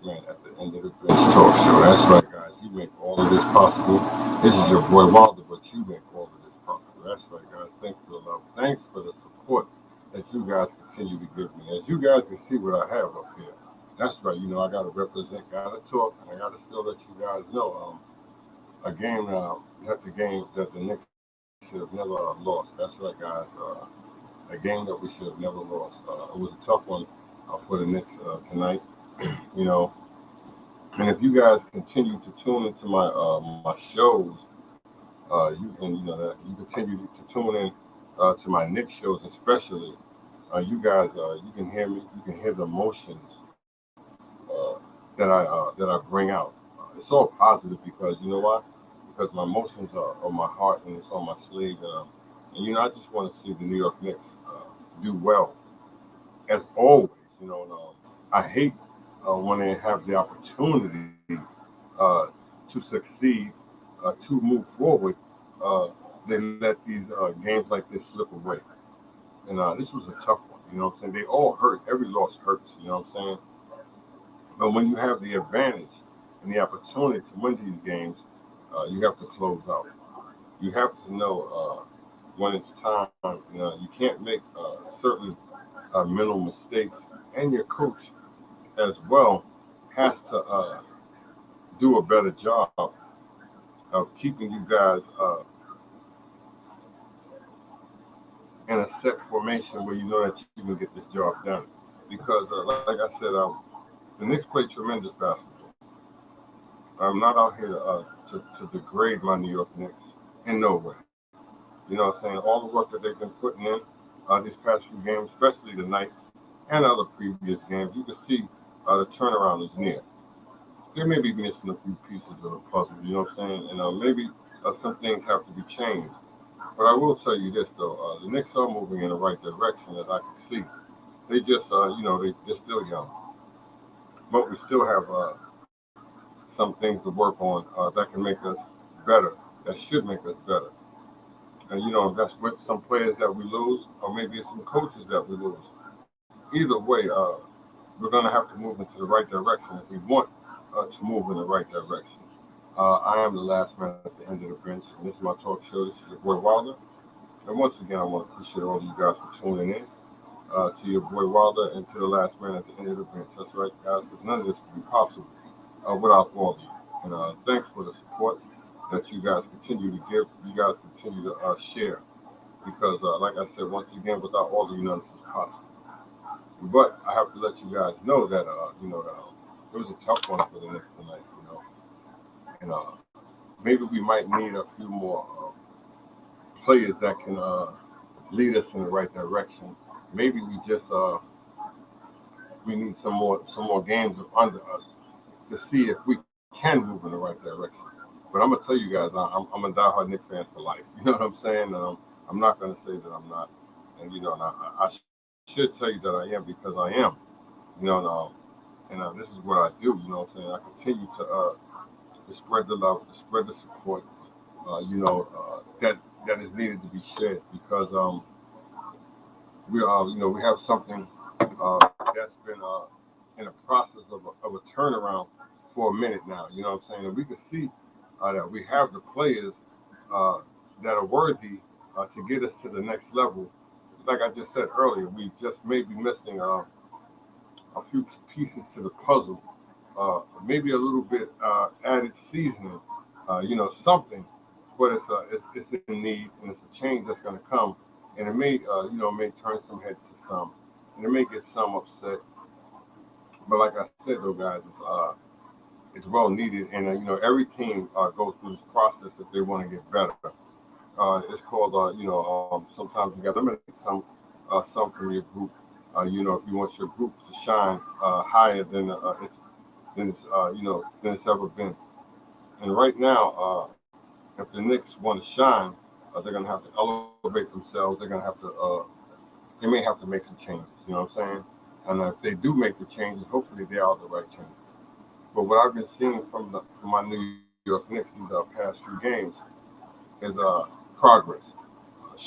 man at the end of the Bench Talk Show. That's right, guys. You make all of this possible. This is your boy Wilder, but you make all of this possible. That's right, guys. Thanks for the love. Thanks for the support that you guys continue to give me. As you guys can see what I have up here. That's right. I got to represent, got to talk, and I got to still let you guys know. A game, that's a game that the Knicks should have never lost. That's right, guys. A game that we should have never lost. It was a tough one for the Knicks tonight. you know, and if you guys continue to tune into my shows, you can that you continue to tune in to my Knicks shows, especially. You guys, you can hear me. You can hear the emotions that I bring out. It's all positive because you know why? Because my emotions are on my heart and it's on my sleeve. I just want to see the New York Knicks do well as always. I hate when they have the opportunity to succeed, to move forward. Uh, they let these games like this slip away. And this was a tough one. You know what I'm saying? They all hurt. Every loss hurts. You know what I'm saying? But when you have the advantage and the opportunity to win these games, you have to close out. You have to know when it's time. You can't make certain mental mistakes, and your coach as well has to do a better job of keeping you guys in a set formation where you know that you can get this job done. Because, like I said, the Knicks play tremendous basketball. I'm not out here to degrade my New York Knicks in no way. You know what I'm saying? All the work that they've been putting in these past few games, especially tonight and other previous games, you can see the turnaround is near. They may be missing a few pieces of the puzzle, you know what I'm saying? And maybe some things have to be changed. But I will tell you this, though. The Knicks are moving in the right direction, as I can see. They just, they're still young. But we still have some things to work on that can make us better, that should make us better. And, that's with some players that we lose, or maybe it's some coaches that we lose. Either way, we're going to have to move into the right direction if we want to move in the right direction. I am the last man at the end of the bench, and this is my talk show. This is your boy Wilder. And once again, I want to appreciate all of you guys for tuning in to your boy Wilder and to the last man at the end of the bench. That's right, guys, because none of this would be possible without all of you. And thanks for the support that you guys continue to give. You guys continue to share. Because, like I said, once again, without all of you, none of this is possible. But I have to let you guys know that, it was a tough one for the Knicks tonight. And maybe we might need a few more players that can lead us in the right direction. Maybe we need some more games under us to see if we can move in the right direction. But I'm gonna tell you guys, I'm a diehard Knicks fan for life. You know what I'm saying? I'm not gonna say that I'm not, and I should tell you that I am because I am. You know, and this is what I do. You know what I'm saying? I continue to spread the love, to spread the support. That is needed to be shared because we have something that's been in a process of a turnaround for a minute now. You know what I'm saying? And we can see that we have the players uh, that are worthy to get us to the next level. Like I just said earlier, we just may be missing a few pieces to the puzzle, maybe a little bit added seasoning, something. But it's in need and it's a change that's going to come, and it may turn some heads to some, and it may get some upset. But like I said, though, guys, it's well needed, and every team goes through this process if they want to get better. It's called sometimes you got to eliminate some from your group. If you want your group to shine higher than it's ever been. And right now, if the Knicks want to shine, they're going to have to elevate themselves. They're going to have to they may have to make some changes. You know what I'm saying? And if they do make the changes, hopefully they are the right changes. But what I've been seeing from my New York Knicks these past few games is progress.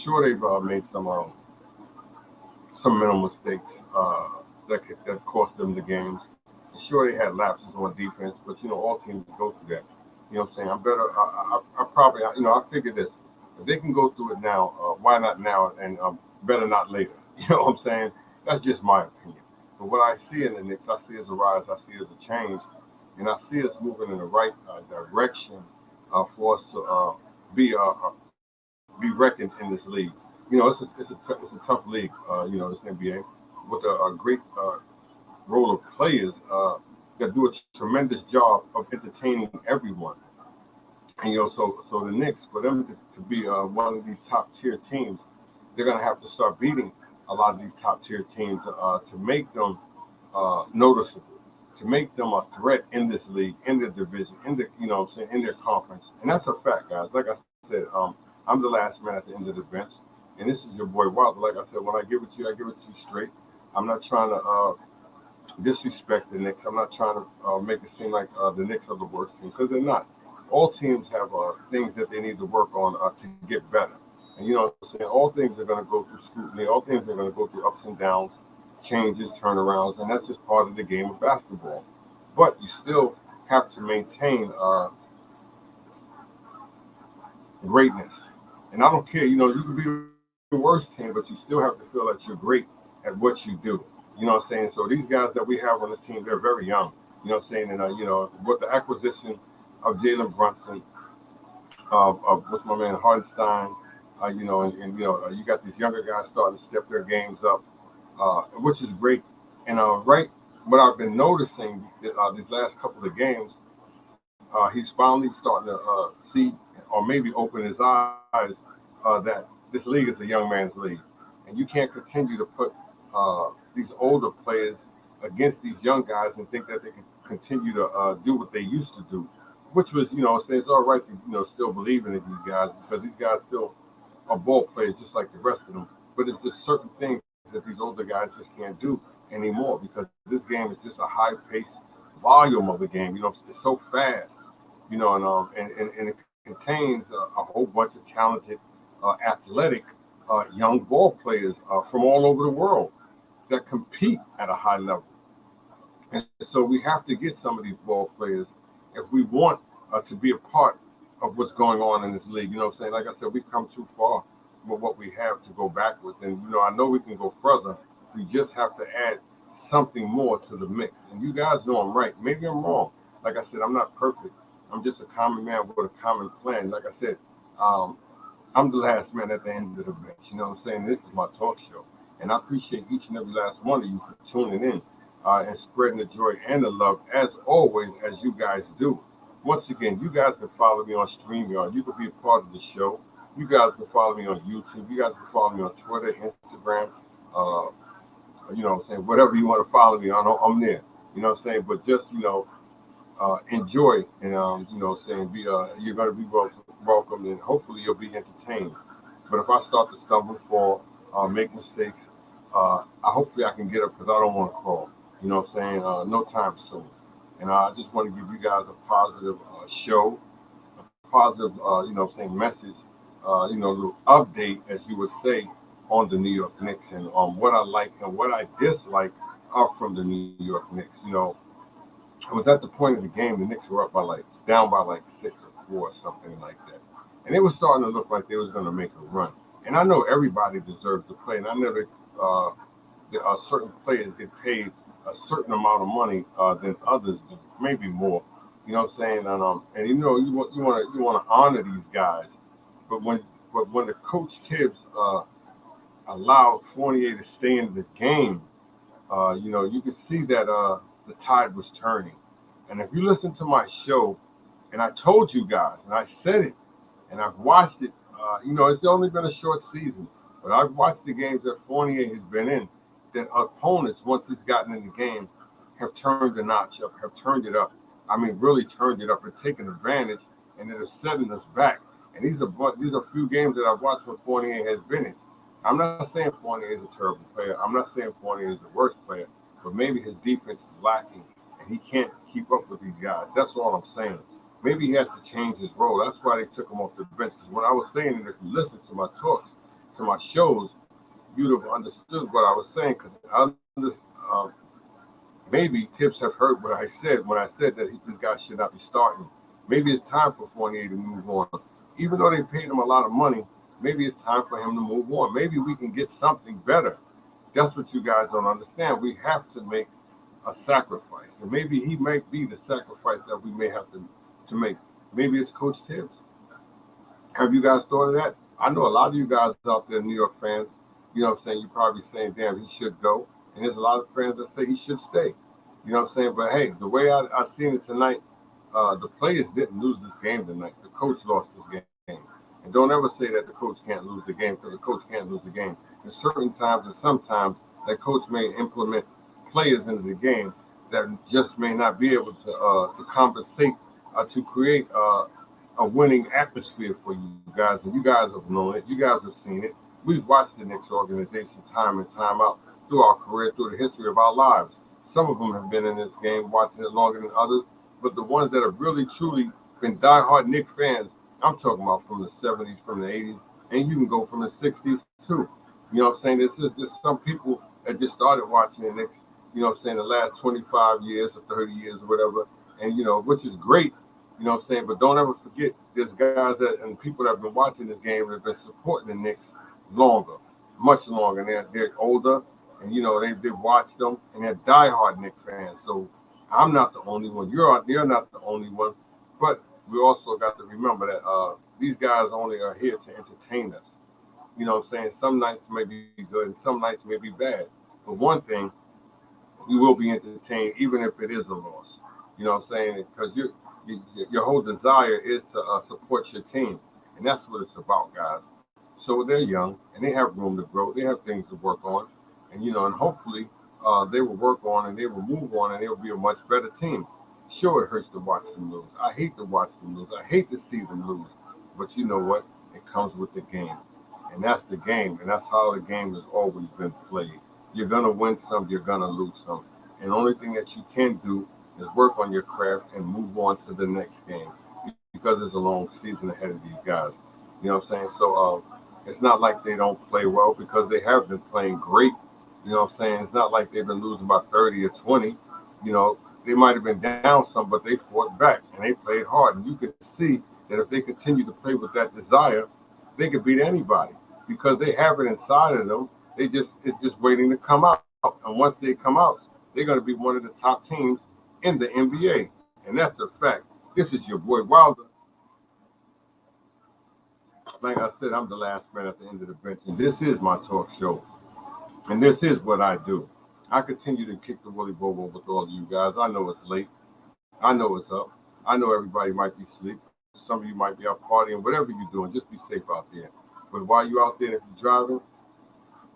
Sure, they've made some mental mistakes that cost them the games. Sure, they had lapses on defense, but all teams go through that. You know what I'm saying? I'm better. I probably, I figure this: if they can go through it now, why not now? And better not later. You know what I'm saying? That's just my opinion. But what I see in the Knicks, I see as a rise, I see as a change, and I see us moving in the right direction for us to be be reckoned in this league. It's a tough league. This NBA with a great role of players that do a tremendous job of entertaining everyone. And so the Knicks, for them to be one of these top tier teams, they're going to have to start beating a lot of these top tier teams to make them noticeable, to make them a threat in this league, in the division, in their conference. And that's a fact, guys. Like I said, I'm the last man at the end of the bench, and this is your boy Wilder. Like I said, when I give it to you, I give it to you straight. I'm not trying to disrespect the Knicks. I'm not trying to make it seem like the Knicks are the worst team, because they're not. All teams have things that they need to work on to get better. And what I'm saying, all things are going to go through scrutiny. All things are going to go through ups and downs, changes, turnarounds, and that's just part of the game of basketball. But you still have to maintain greatness. And I don't care, you can be the worst team, but you still have to feel that you're great at what you do. You know what I'm saying? So these guys that we have on this team, they're very young. You know what I'm saying? And, with the acquisition of Jalen Brunson, with my man Hardenstein, you got these younger guys starting to step their games up, which is great. And right, what I've been noticing these last couple of games, he's finally starting to see or maybe open his eyes that this league is a young man's league, and you can't continue to put these older players against these young guys and think that they can continue to do what they used to do, which was, say it's all right to, still believing in these guys, because these guys still are ball players just like the rest of them. But it's just certain things that these older guys just can't do anymore, because this game is just a high pace volume of the game. It's so fast, and it contains a whole bunch of talented, athletic, young ball players from all over the world that compete at a high level. And so we have to get some of these ball players if we want to be a part of what's going on in this league. You know what I'm saying? Like I said, we've come too far with what we have to go backwards. And, I know we can go further. We just have to add something more to the mix. And you guys know I'm right. Maybe I'm wrong. Like I said, I'm not perfect. I'm just a common man with a common plan. Like I said, I'm the last man at the end of the bench. You know what I'm saying? This is my talk show. And I appreciate each and every last one of you for tuning in and spreading the joy and the love, as always, as you guys do. Once again, you guys can follow me on StreamYard. You can be a part of the show. You guys can follow me on YouTube. You guys can follow me on Twitter, Instagram, what I'm saying, whatever you want to follow me on, I'm there. You know what I'm saying? But just, enjoy and, saying you're going to be welcome, and hopefully you'll be entertained. But if I start to stumble, fall, make mistakes, hopefully I can get up, because I don't want to crawl. You know what I'm saying? No time soon. And I just want to give you guys a positive show, a positive, message, little update, as you would say, on the New York Knicks, and what I like and what I dislike are from the New York Knicks. I was at the point of the game, the Knicks were down by 6 or 4 or something like that. And it was starting to look like they was going to make a run. And I know everybody deserves to play, and I know that certain players get paid a certain amount of money than others do, maybe more. You know what I'm saying? And you want to honor these guys, but when the coach Tibbs allowed Fournier to stay in the game, you could see that the tide was turning. And if you listen to my show, and I told you guys, and I said it, and I've watched it, it's only been a short season, but I've watched the games that Fournier has been in, that opponents, once he's gotten in the game, have turned the notch up, have turned it up. I mean, really turned it up and taken advantage, and it is setting us back. And these are few games that I've watched when Fournier has been in. I'm not saying Fournier is a terrible player. I'm not saying Fournier is the worst player, but maybe his defense is lacking, and he can't keep up with these guys. That's all I'm saying. Maybe he has to change his role. That's why they took him off the bench. Because when I was saying that, if you listen to my talks, to my shows, you'd have understood what I was saying. Because Maybe Tips have heard what I said when I said that this guy should not be starting. Maybe it's time for Fournier to move on. Even though they paid him a lot of money, maybe it's time for him to move on. Maybe we can get something better. That's what you guys don't understand. We have to make a sacrifice. And maybe he might be the sacrifice that we may have to make. Maybe it's Coach Tibbs. Have you guys thought of that? I know a lot of you guys out there, New York fans, you know what I'm saying, you're probably saying, damn, he should go. And there's a lot of fans that say he should stay. You know what I'm saying? But hey, the way I seen it tonight, the players didn't lose this game tonight. The coach lost this game. And don't ever say that the coach can't lose the game because the coach can't lose the game. There's certain times and sometimes that coach may implement players into the game that just may not be able to compensate to create a winning atmosphere for you guys. And you guys have known it. You guys have seen it. We've watched the Knicks organization time and time out through our career, through the history of our lives. Some of them have been in this game watching it longer than others, but the ones that have really truly been diehard Knicks fans, I'm talking about from the 70s, from the 80s, and you can go from the 60s too. You know what I'm saying? There's some people that just started watching the Knicks, you know what I'm saying, the last 25 years or 30 years or whatever, and, you know, which is great, you know what I'm saying, but don't ever forget there's guys that and people that have been watching this game that have been supporting the Knicks longer, much longer, and they're older, and, you know, they've watched them, and they're diehard Knicks fans, so I'm not the only one. You're not the only one, but we also got to remember that these guys only are here to entertain us. You know what I'm saying? Some nights may be good and some nights may be bad. But one thing, you will be entertained even if it is a loss. You know what I'm saying? Because your whole desire is to support your team. And that's what it's about, guys. So they're young and they have room to grow. They have things to work on. And, you know, and hopefully they will work on and they will move on and they will be a much better team. Sure, it hurts to watch them lose. I hate to watch them lose. I hate to see them lose. But you know what? It comes with the game. And that's the game. And that's how the game has always been played. You're going to win some, you're going to lose some. And the only thing that you can do is work on your craft and move on to the next game because there's a long season ahead of these guys. You know what I'm saying? So it's not like they don't play well because they have been playing great. You know what I'm saying? It's not like they've been losing by 30 or 20. You know, they might have been down some, but they fought back and they played hard. And you could see that if they continue to play with that desire, they could beat anybody because they have it inside of them. It's just waiting to come out. And once they come out, they're going to be one of the top teams in the NBA. And that's a fact. This is your boy Wilder. Like I said, I'm the last man at the end of the bench, and this is my talk show. And this is what I do. I continue to kick the Willie Bobo with all of you guys. I know it's late. I know it's up. I know everybody might be asleep. Some of you might be out partying. Whatever you're doing, just be safe out there. But while you're out there, if you're driving,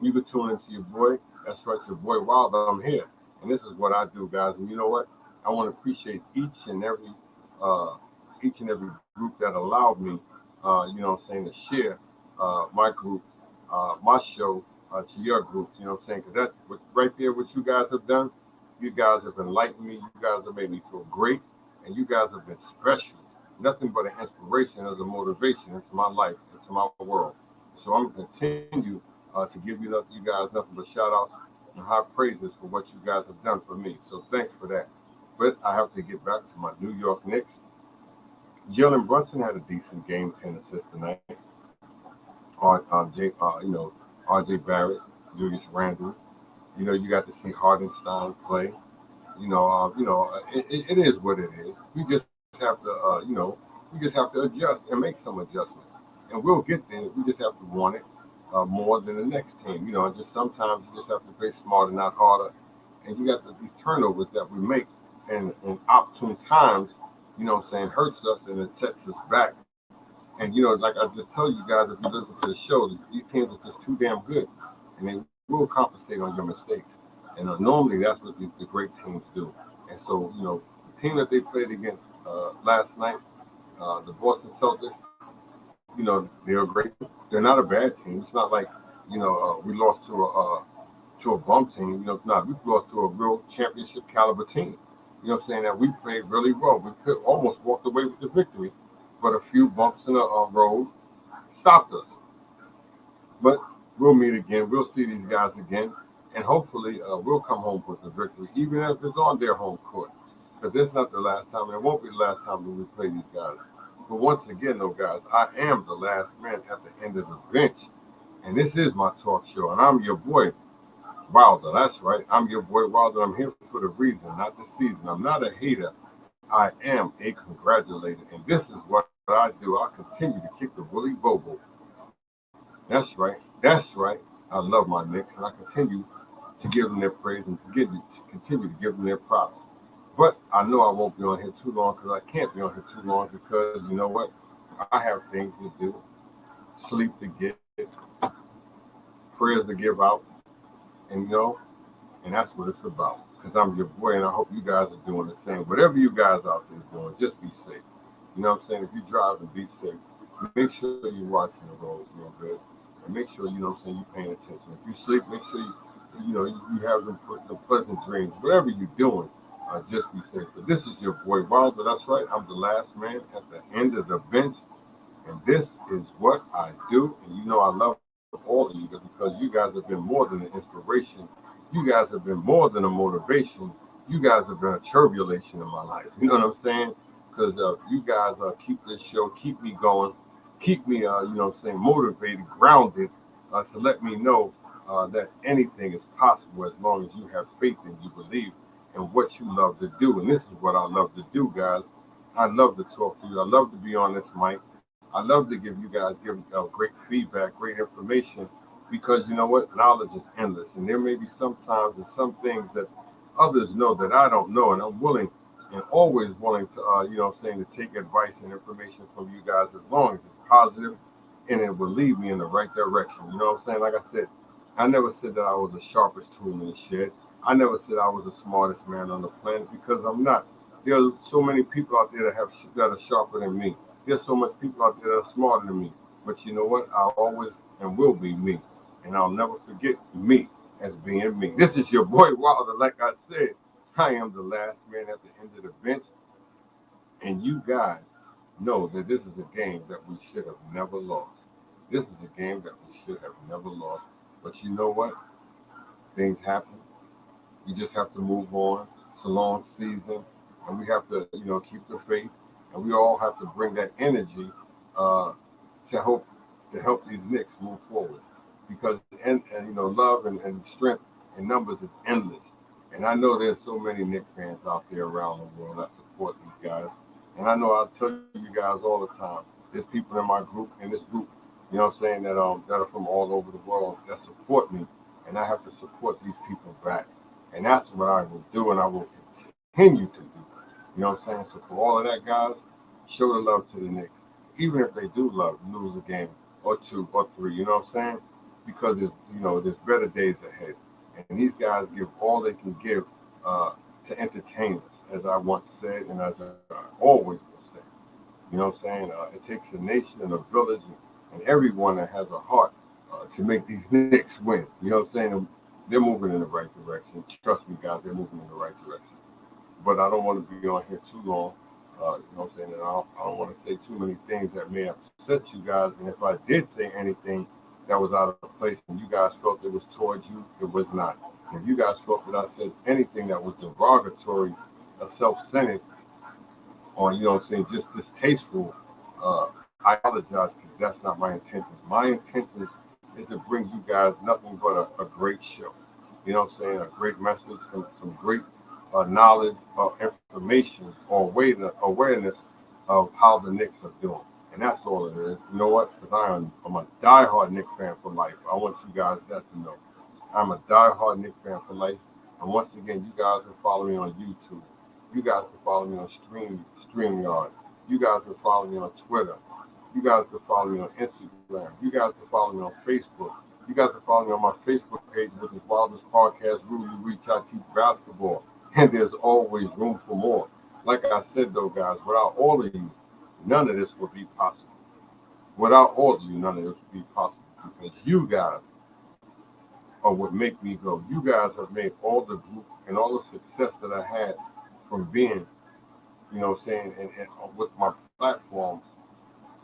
you can tune into your boy. That's right, your boy Wilder. I'm here. And this is what I do, guys. And you know what? I want to appreciate uh, each and every group that allowed me, you know what I'm saying, to share my group, my show to your groups. You know what I'm saying? Because that's right there, what you guys have done. You guys have enlightened me. You guys have made me feel great. And you guys have been special. Nothing but an inspiration as a motivation into my life, into my world. So I'm going to continue to give you guys nothing but shout outs and high praises for what you guys have done for me. So thanks for that. But I have to get back to my New York Knicks. Jalen Brunson had a decent game, 10 assists tonight. R.J. Barrett, Julius Randle. You know, you got to see Hardenstein play. It is what it is. We just have to, we just have to adjust and make some adjustments, and we'll get there. We just have to want it more than the next team. You know, and just sometimes you just have to play smarter, not harder. And you got these turnovers that we make, and in opportune times, you know what I'm saying, hurts us and it sets us back. And you know, like I just tell you guys, if you listen to the show, these teams are just too damn good, and they will compensate on your mistakes. And normally that's what the great teams do. And so, you know, the team that they played against last night, the Boston Celtics, you know, they're great. They're not a bad team. It's not like, we lost to a bum team. You know, we lost to a real championship caliber team. You know what I'm saying? That we played really well. We could almost walked away with the victory, but a few bumps in the road stopped us. But we'll meet again. We'll see these guys again. And hopefully we'll come home with a victory, even if it's on their home court. Because this not the last time, and it won't be the last time that we play these guys. But once again, though, guys, I am the last man at the end of the bench. And this is my talk show, and I'm your boy, Wilder. That's right. I'm your boy, Wilder. I'm here for the reason, not the season. I'm not a hater. I am a congratulator. And this is what I do. I continue to kick the Willie Bobo. That's right. That's right. I love my Knicks, and I continue to give them their praise and continue to give them their props. But I know I won't be on here too long because I can't be on here too long because you know what? I have things to do, sleep to get, prayers to give out, and and that's what it's about. Because I'm your boy, and I hope you guys are doing the same. Whatever you guys out there doing, just be safe. You know what I'm saying? If you drive and be safe, make sure you're watching the roads real good, and make sure you're paying attention. If you sleep, make sure you have the pleasant dreams. Whatever you're doing, just be safe. But this is your boy Wilder. That's right. I'm the last man at the end of the bench. And this is what I do. And I love all of you because you guys have been more than an inspiration. You guys have been more than a motivation. You guys have been a turbulation in my life. You know what I'm saying? Because you guys keep this show, keep me going, keep me, motivated, grounded to let me know that anything is possible as long as you have faith and you believe in what you love to do. And this is what I love to do, guys. I love to talk to you. I love to be on this mic. I love to give great feedback, great information, because you know what? Knowledge is endless, and there may be sometimes and some things that others know that I don't know, and I'm willing and always willing to, to take advice and information from you guys as long as it's positive and it will lead me in the right direction. You know what I'm saying? Like I said, I never said that I was the sharpest tool in the shed. I never said I was the smartest man on the planet because I'm not. There are so many people out there that are sharper than me. There's so much people out there that are smarter than me. But you know what? I always and will be me. And I'll never forget me as being me. This is your boy Wilder. Like I said, I am the last man at the end of the bench. And you guys know that this is a game that we should have never lost. This is a game that we should have never lost. But you know what? Things happen. You just have to move on. It's a long season. And we have to, keep the faith. And we all have to bring that energy uh, to help these Knicks move forward. Because love and strength in numbers is endless. And I know there's so many Knicks fans out there around the world that support these guys. And I know I tell you guys all the time. There's people in my group, in this group, that are from all over the world that support me, and I have to support these people back. And that's what I will do, and I will continue to do. You know what I'm saying? So for all of that, guys, show the love to the Knicks, even if they do lose a game or two or three. You know what I'm saying? Because there's better days ahead, and these guys give all they can give to entertain us, as I once said, and as I always will say. You know what I'm saying? It takes a nation and a village and everyone that has a heart to make these Knicks win. You know what I'm saying? And they're moving in the right direction. Trust me, guys, they're moving in the right direction. But I don't want to be on here too long. You know what I'm saying? And I don't want to say too many things that may upset you guys. And if I did say anything that was out of place and you guys felt it was towards you, it was not. If you guys felt that I said anything that was derogatory, self-centered, or just distasteful, I apologize because that's not my intentions. My intentions is to bring you guys nothing but a great show. You know what I'm saying? A great message, some great knowledge or information or awareness of how the Knicks are doing. And that's all it is. You know what? Because I'm a diehard Knicks fan for life. I want you guys that to know. I'm a diehard Knicks fan for life. And once again, you guys can follow me on YouTube. You guys can follow me on StreamYard. You guys can follow me on Twitter. You guys can follow me on Instagram. You guys can follow me on Facebook. You guys can follow me on my Facebook page, which is Wildest Podcast, Rudy Reach. I teach basketball. And there's always room for more. Like I said, though, guys, without all of you, none of this would be possible. Without all of you, none of this would be possible. Because you guys are what make me go. You guys have made all the group and all the success that I had from being, and with my platform,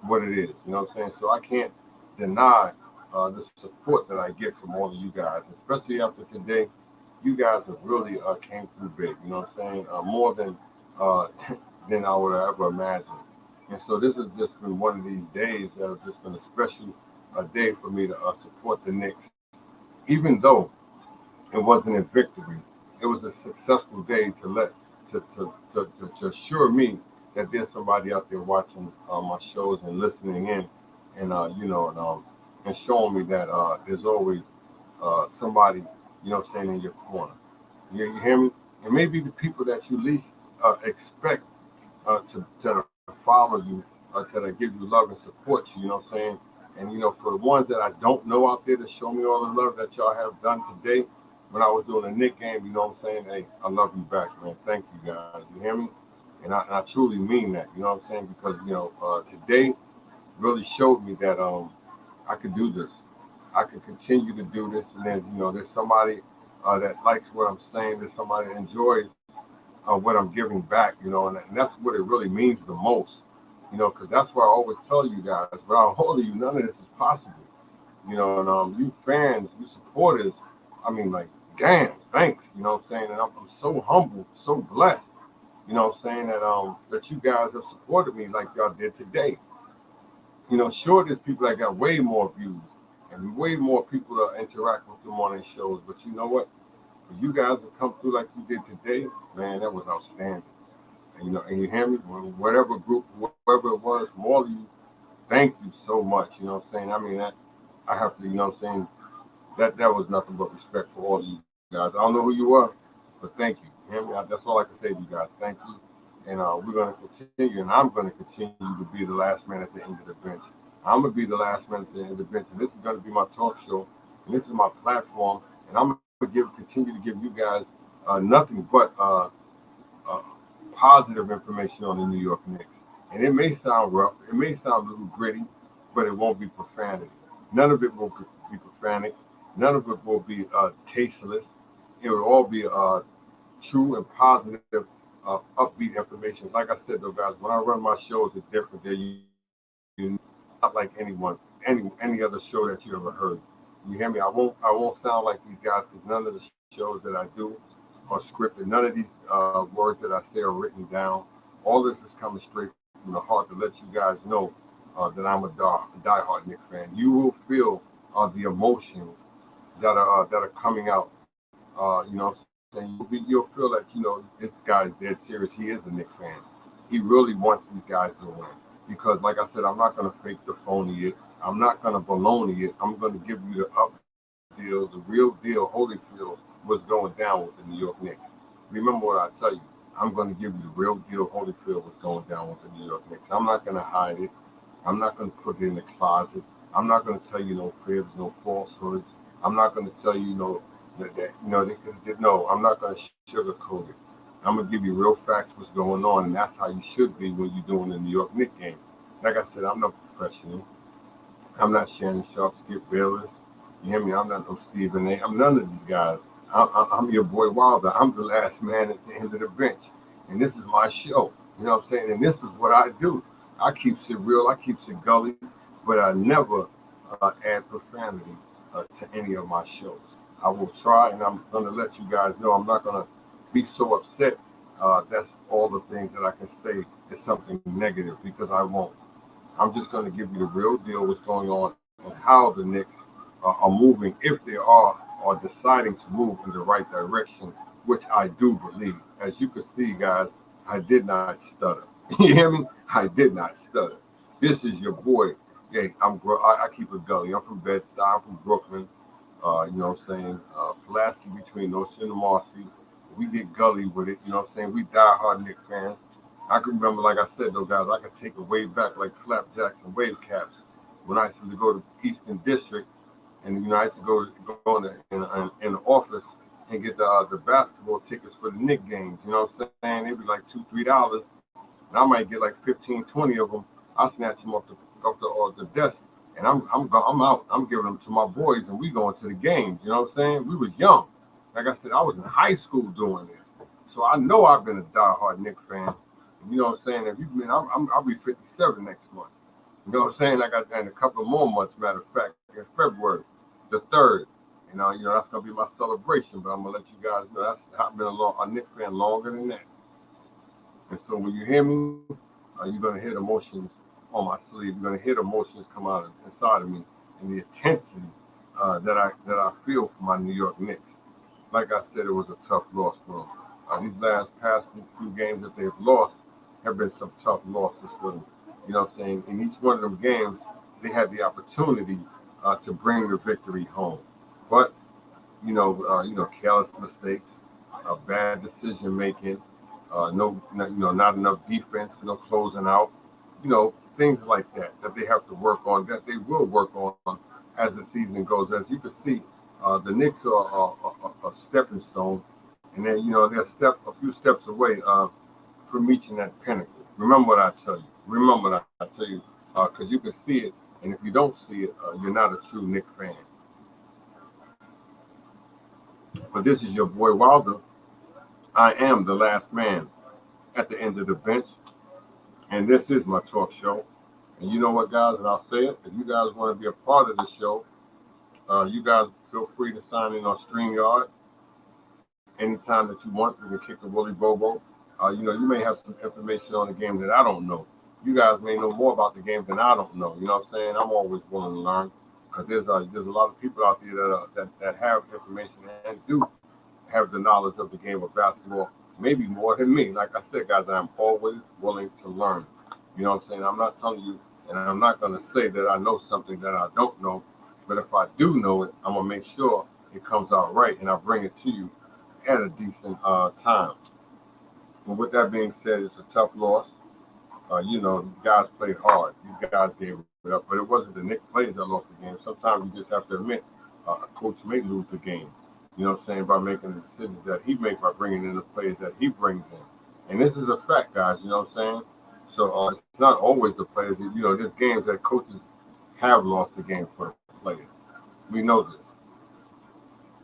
what it is. You know what I'm saying? So I can't deny the support that I get from all of you guys, especially after today. You guys have really came through big. You know what I'm saying? More uh, than I would have ever imagined. And so this has just been one of these days that has just been a special day for me to support the Knicks, even though it wasn't a victory. It was a successful day to let to assure me that there's somebody out there watching my shows and listening in, and and showing me that there's always somebody saying in your corner. You hear me? And maybe the people that you least expect to follow you, to give you love and support you. You know what I'm saying? And for the ones that I don't know out there to show me all the love that y'all have done today, when I was doing a Nick game, you know what I'm saying? Hey, I love you back, man. Thank you guys. You hear me? And I truly mean that. You know what I'm saying? Because today really showed me that I could do this. I could continue to do this, and then there's somebody that likes what I'm saying. There's somebody that enjoys what I'm giving back. And that's what it really means the most. Because that's why I always tell you guys, without all of you, none of this is possible. And you fans, you supporters, I mean, like, damn, thanks. You know what I'm saying? And I'm so humble, so blessed. You know what I'm saying that you guys have supported me like y'all did today. Sure, there's people that got way more views and way more people that interact with them on their shows. But you know what? For you guys to come through like you did today, man, that was outstanding. And you hear me? Whatever group, whoever it was, from all of you, thank you so much. You know what I'm saying? I mean, that I have to, saying that was nothing but respect for all of you guys. I don't know who you are, but thank you. You hear me? That's all I can say to you guys. Thank you. And we're going to continue, and I'm going to continue to be the last man at the end of the bench. I'm going to be the last man at the end of the bench, and this is going to be my talk show, and this is my platform, and I'm going to continue to give you guys nothing but uh, positive information on the New York Knicks. And it may sound rough, it may sound a little gritty, but it won't be profanity. None of it will be profanity. None of it will be tasteless. It will all be true and positive, upbeat information. Like I said, though, guys, when I run my shows, it's different. They're not like any other show that you ever heard. You hear me? I won't sound like these guys because none of the shows that I do are scripted. None of these words that I say are written down. All this is coming straight from the heart to let you guys know that I'm a diehard Knicks fan. You will feel the emotions that are coming out. And you'll feel that this guy is dead serious. He is a Knicks fan. He really wants these guys to win because, like I said, I'm not going to fake the phony it. I'm not going to baloney it. I'm going to give you the up deal, the real deal. Holyfield was going down with the New York Knicks. Remember what I tell you. I'm going to give you the real deal. Holyfield was going down with the New York Knicks. I'm not going to hide it. I'm not going to put it in the closet. I'm not going to tell you no fibs, no falsehoods. I'm not going to tell you they could have did. No, I'm not going to sugarcoat it. I'm going to give you real facts what's going on, and that's how you should be when you're doing the New York Knicks game. Like I said, I'm no professional. I'm not Shannon Sharp, Skip Bayless. You hear me? I'm not no Stephen A. I'm none of these guys. I'm your boy Wilder. I'm the last man at the end of the bench. And this is my show. You know what I'm saying? And this is what I do. I keep it real. I keep it gully, but I never add profanity to any of my shows. I will try, and I'm going to let you guys know I'm not going to be so upset. That's all the things that I can say is something negative because I won't. I'm just going to give you the real deal, what's going on, and how the Knicks are moving, if they are deciding to move in the right direction, which I do believe. As you can see, guys, I did not stutter. You hear me? I did not stutter. This is your boy. Hey, I keep it gully. I'm from Bed-Stuy. I'm from Brooklyn. You know what I'm saying? Pulaski between Ocean and Marcy. We get gully with it. You know what I'm saying? We die hard Knicks fans. I can remember, like I said, though, guys, I could take it way back like flapjacks and wave caps when I used to go to Eastern District, and I used to go in the office and get the basketball tickets for the Knicks games. You know what I'm saying? They'd be like $2-3, and I might get like 15, 20 of them. I snatch them off the desk, and I'm out. I'm giving them to my boys, and we going to the games. You know what I'm saying? We was young. Like I said, I was in high school doing this, so I know I've been a diehard Knicks fan. You know what I'm saying? If you've been, I'll be 57 next month. You know what I'm saying? I got in a couple of more months, matter of fact. in February, the 3rd. That's gonna be my celebration. But I'm gonna let you guys know I've been a Knicks fan longer than that. And so when you hear me, you're gonna hear the emotions on my sleeve. You're gonna hear the emotions come out inside of me, and the intensity that I feel for my New York Knicks. Like I said, it was a tough loss for them. These past few games that they've lost have been some tough losses for them. You know what I'm saying? In each one of them games, they had the opportunity to bring the victory home. But careless mistakes, bad decision making, not enough defense, closing out, things like that they have to work on, that they will work on as the season goes. As you can see, the Knicks are a stepping stone, and they're a few steps away from reaching that pinnacle. Remember what I tell you. Because you can see it, and if you don't see it, you're not a true Knicks fan. But this is your boy Wilder. I am the last man at the end of the bench, and this is my talk show. And you know what, guys, and I'll say it, if you guys want to be a part of the show, you guys feel free to sign in on StreamYard anytime that you want. You can kick the Willie Bobo. You may have some information on the game that I don't know. You guys may know more about the game than I don't know. You know what I'm saying? I'm always willing to learn, because there's a lot of people out there that have information and do have the knowledge of the game of basketball, maybe more than me. Like I said, guys, I'm always willing to learn. You know what I'm saying? I'm not telling you, and I'm not going to say that I know something that I don't know, but if I do know it, I'm going to make sure it comes out right, and I bring it to you at a decent time. But with that being said, it's a tough loss. These guys played hard. These guys gave it up, but it wasn't the Knicks players that lost the game. Sometimes you just have to admit a coach may lose the game. You know what I'm saying, by making the decisions that he makes, by bringing in the players that he brings in. And this is a fact, guys, you know what I'm saying? So it's not always the players. There's games that coaches have lost the game for the players. We know this.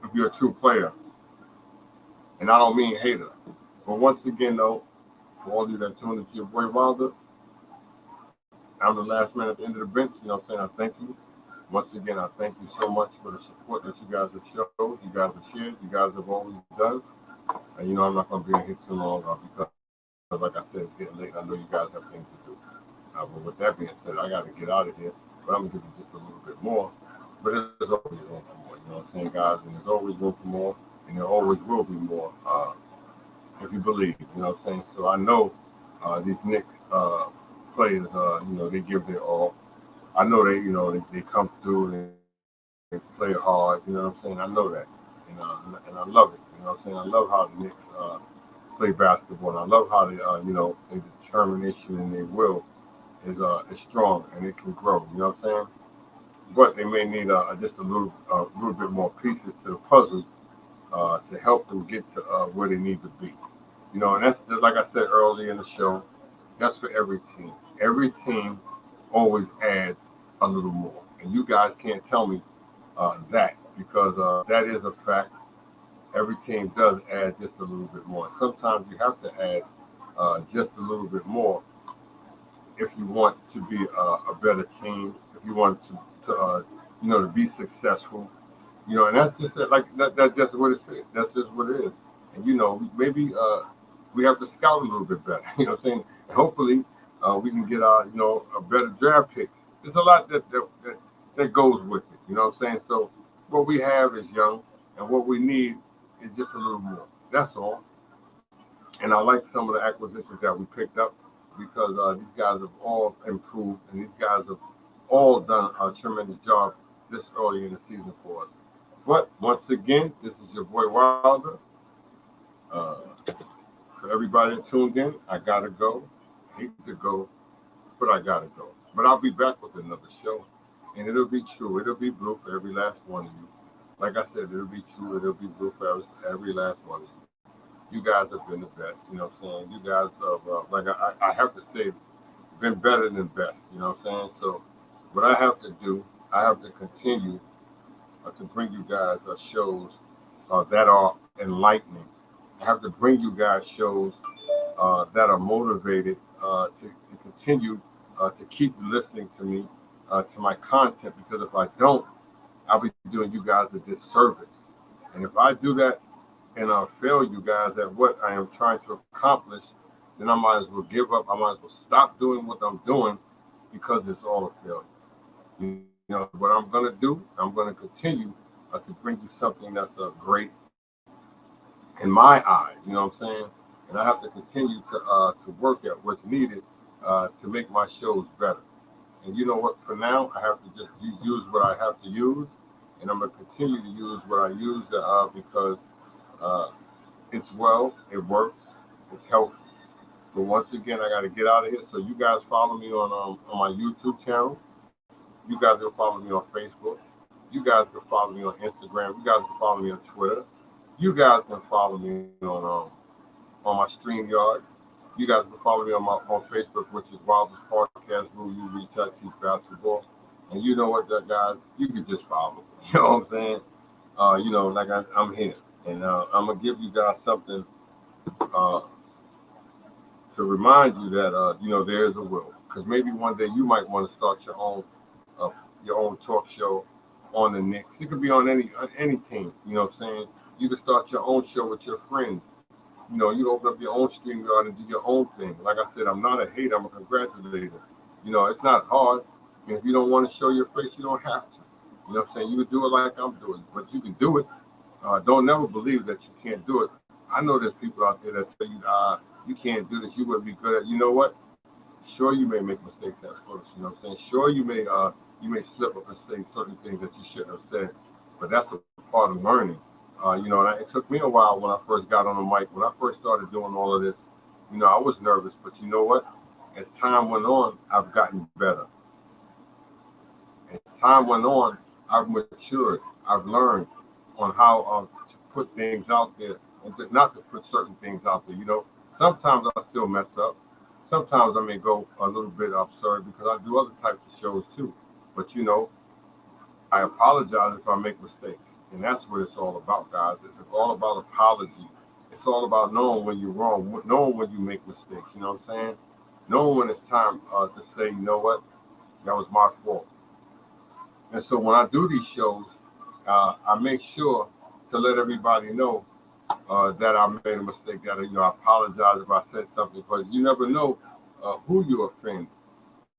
If you're a true player, and I don't mean hater, but once again, though, for all of you that tuned into your boy Wilder, I'm the last man at the end of the bench. You know what I'm saying? I thank you. Once again, I thank you so much for the support that you guys have showed, you guys have shared, you guys have always done. And I'm not going to be in here too long because, like I said, it's getting late. I know you guys have things to do. But with that being said, I got to get out of here. But I'm going to give you just a little bit more. But there's always room for more. You know what I'm saying, guys? And there's always room for more. And there always will be more if you believe. You know what I'm saying? So I know these Knicks players, they give their all. I know they come through and they play hard. You know what I'm saying? I know that, and I love it. You know what I'm saying? I love how the Knicks play basketball, and I love how their determination and their will is strong and it can grow. You know what I'm saying? But they may need just a little bit more pieces to the puzzle to help them get to where they need to be. And that's just like I said earlier in the show. That's for every team. Every team always adds a little more, and you guys can't tell me that, because that is a fact. Every team does add just a little bit more. Sometimes you have to add just a little bit more if you want to be a better team, if you want to be successful. And that's just like that. That's just what it is. That's just what it is. And maybe we have to scout a little bit better. You know what I'm saying? And hopefully we can get a better draft picks. There's a lot that goes with it. You know what I'm saying? So what we have is young, and what we need is just a little more. That's all. And I like some of the acquisitions that we picked up, because these guys have all improved, and these guys have all done a tremendous job this early in the season for us. But once again, this is your boy Wilder. For everybody that tuned in, I gotta go. I hate to go, but I gotta go. But I'll be back with another show, and it'll be true. It'll be blue for every last one of you. Like I said, it'll be true. It'll be blue for every last one of you. You guys have been the best. You know what I'm saying? You guys have, I have to say, been better than best. You know what I'm saying? So what I have to do, I have to continue to bring you guys shows that are enlightening. I have to bring you guys shows that are motivated to continue to keep listening to me, to my content, because if I don't, I'll be doing you guys a disservice. And if I do that and I fail you guys at what I am trying to accomplish, then I might as well give up. I might as well stop doing what I'm doing because it's all a failure. You know, what I'm going to do, I'm going to continue to bring you something that's great in my eyes. You know what I'm saying? And I have to continue to work at what's needed to make my shows better. And you know what? For now, I have to just use what I have to use, and I'm gonna continue to use what I use because uh, it's well, it works, it's healthy. But once again, I got to get out of here. So you guys follow me on my YouTube channel. You guys can follow me on Facebook. You guys can follow me on Instagram. You guys can follow me on Twitter. You guys can follow me on my StreamYard. You guys can follow me on Facebook, which is Wildest Podcast, where you reach out to basketball. And you know what, that guys, you can just follow me. You know what I'm saying? Like I'm here, and I'm gonna give you guys something uh, to remind you that there is a will. Because maybe one day you might want to start uh, your own talk show on the Knicks. It could be on any team. You know what I'm saying? You can start your own show with your friends. You open up your own StreamYard and do your own thing. Like I said, I'm not a hater, I'm a congratulator. It's not hard. And if you don't want to show your face, you don't have to. You know what I'm saying? You can do it like I'm doing, but you can do it. Don't never believe that you can't do it. I know there's people out there that tell you, you can't do this, you wouldn't be good at it. You know what? Sure, you may make mistakes at first. You know what I'm saying? Sure, you may slip up and say certain things that you shouldn't have said, but that's a part of learning. And it took me a while when I first got on the mic. When I first started doing all of this, I was nervous. But you know what? As time went on, I've gotten better. As time went on, I've matured. I've learned on how to put things out there and not to put certain things out there. Sometimes I still mess up. Sometimes I may go a little bit absurd because I do other types of shows too. But I apologize if I make mistakes. And that's what it's all about, guys. It's all about apology. It's all about knowing when you're wrong, knowing when you make mistakes. You know what I'm saying? Knowing when it's time to say, you know what, that was my fault. And so when I do these shows, I make sure to let everybody know that I made a mistake. That I apologize if I said something, because you never know who you offend.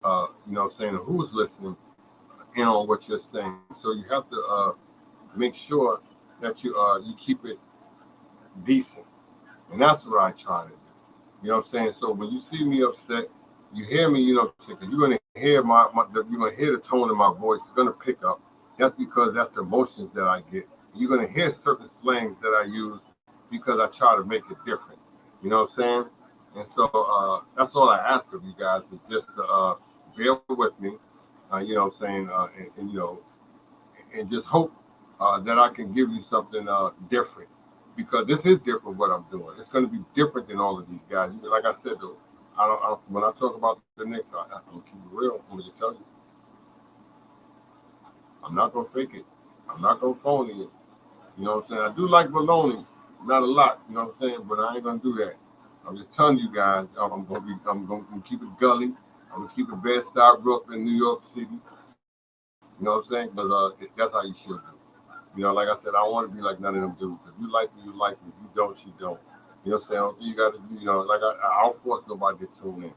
What I'm saying, who's listening in on what you're saying. So you have to make sure that you keep it decent, and that's what I try to do. You know what I'm saying? So when you see me upset, you hear me, because you're gonna hear you're gonna hear the tone of my voice. It's gonna pick up. That's because that's the emotions that I get. You're gonna hear certain slangs that I use because I try to make it different. You know what I'm saying? And so that's all I ask of you guys is just to bear with me. You know what I'm saying? And just hope that I can give you something different, because this is different what I'm doing. It's going to be different than all of these guys. Like I said, though, when I talk about the Knicks, I'm going to keep it real. I'm going to just tell you, I'm not going to fake it. I'm not going to phone it. You know what I'm saying? I do like baloney, not a lot. You know what I'm saying? But I ain't going to do that. I'm just telling you guys, I'm going to keep it gully. I'm going to keep it Bed-Stuy, Brooklyn, New York City. You know what I'm saying? Because that's how you should do. Like I said, I don't want to be like none of them dudes. If you like me, you like me. If you don't, you don't. You know what I'm saying? You got to, like I don't force nobody to tune in.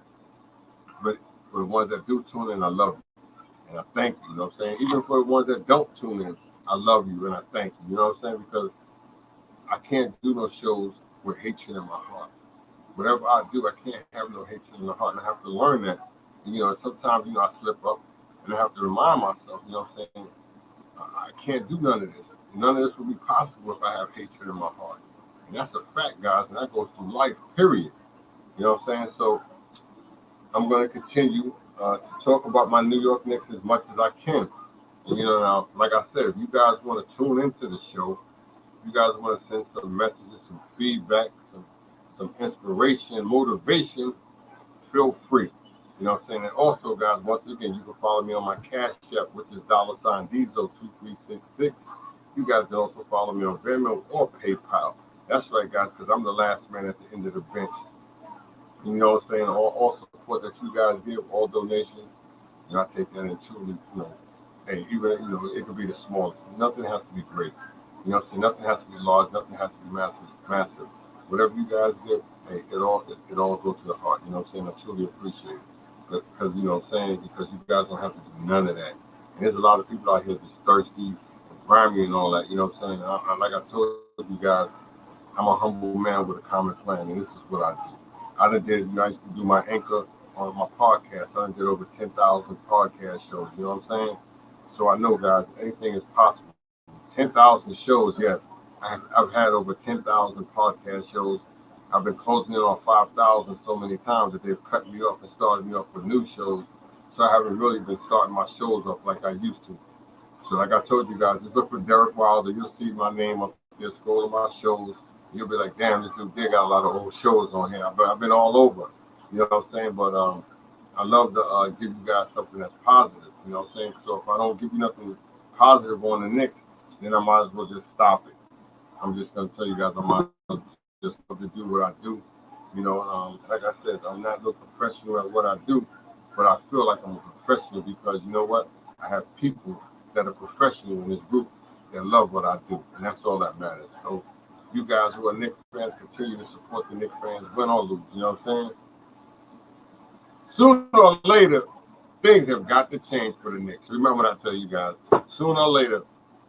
But for the ones that do tune in, I love you. And I thank you. You know what I'm saying? Even for the ones that don't tune in, I love you and I thank you. You know what I'm saying? Because I can't do no shows with hatred in my heart. Whatever I do, I can't have no hatred in my heart. And I have to learn that. And, sometimes, I slip up and I have to remind myself, you know what I'm saying? I can't do none of this. None of this would be possible if I have hatred in my heart. And that's a fact, guys, and that goes through life, period. You know what I'm saying? So I'm going to continue to talk about my New York Knicks as much as I can. And, now, like I said, if you guys want to tune into the show, if you guys want to send some messages, some feedback, some inspiration, motivation, feel free. You know what I'm saying? And also, guys, once again, you can follow me on my Cash App, which is $Diesel2366. You guys can also follow me on Venmo or PayPal. That's right, guys, because I'm the last man at the end of the bench. You know what I'm saying? All support that you guys give, all donations, I take that in truly, hey, even it could be the smallest. Nothing has to be great. You know what I'm saying? Nothing has to be large. Nothing has to be massive. Whatever you guys give, hey, it all goes to the heart. You know what I'm saying? I truly appreciate it. Because what I'm saying, because you guys don't have to do none of that. And there's a lot of people out here just thirsty and grimy and all that. You know what I'm saying? Like I told you guys, I'm a humble man with a common plan, and this is what I do. I done did, I used to do my anchor on my podcast. I done did over 10,000 podcast shows. You know what I'm saying? So I know, guys, anything is possible. 10,000 shows, yes. I've had over 10,000 podcast shows. I've been closing in on 5,000 so many times that they've cut me off and started me off with new shows. So I haven't really been starting my shows off like I used to. So like I told you guys, just look for Derek Wilder. You'll see my name up there. Scroll to my shows. You'll be like, damn, this dude did got a lot of old shows on here. I've been all over. You know what I'm saying? But I love to give you guys something that's positive. You know what I'm saying? So if I don't give you nothing positive on the Knicks, then I might as well just stop it. I'm just gonna tell you guys, I might just love to do what I do. Like I said, I'm not no professional at what I do, but I feel like I'm a professional because you know what? I have people that are professional in this group that love what I do, and that's all that matters. So you guys who are Knicks fans continue to support the Knicks fans, win or lose. You know what I'm saying? Sooner or later, things have got to change for the Knicks. Remember what I tell you guys. Sooner or later,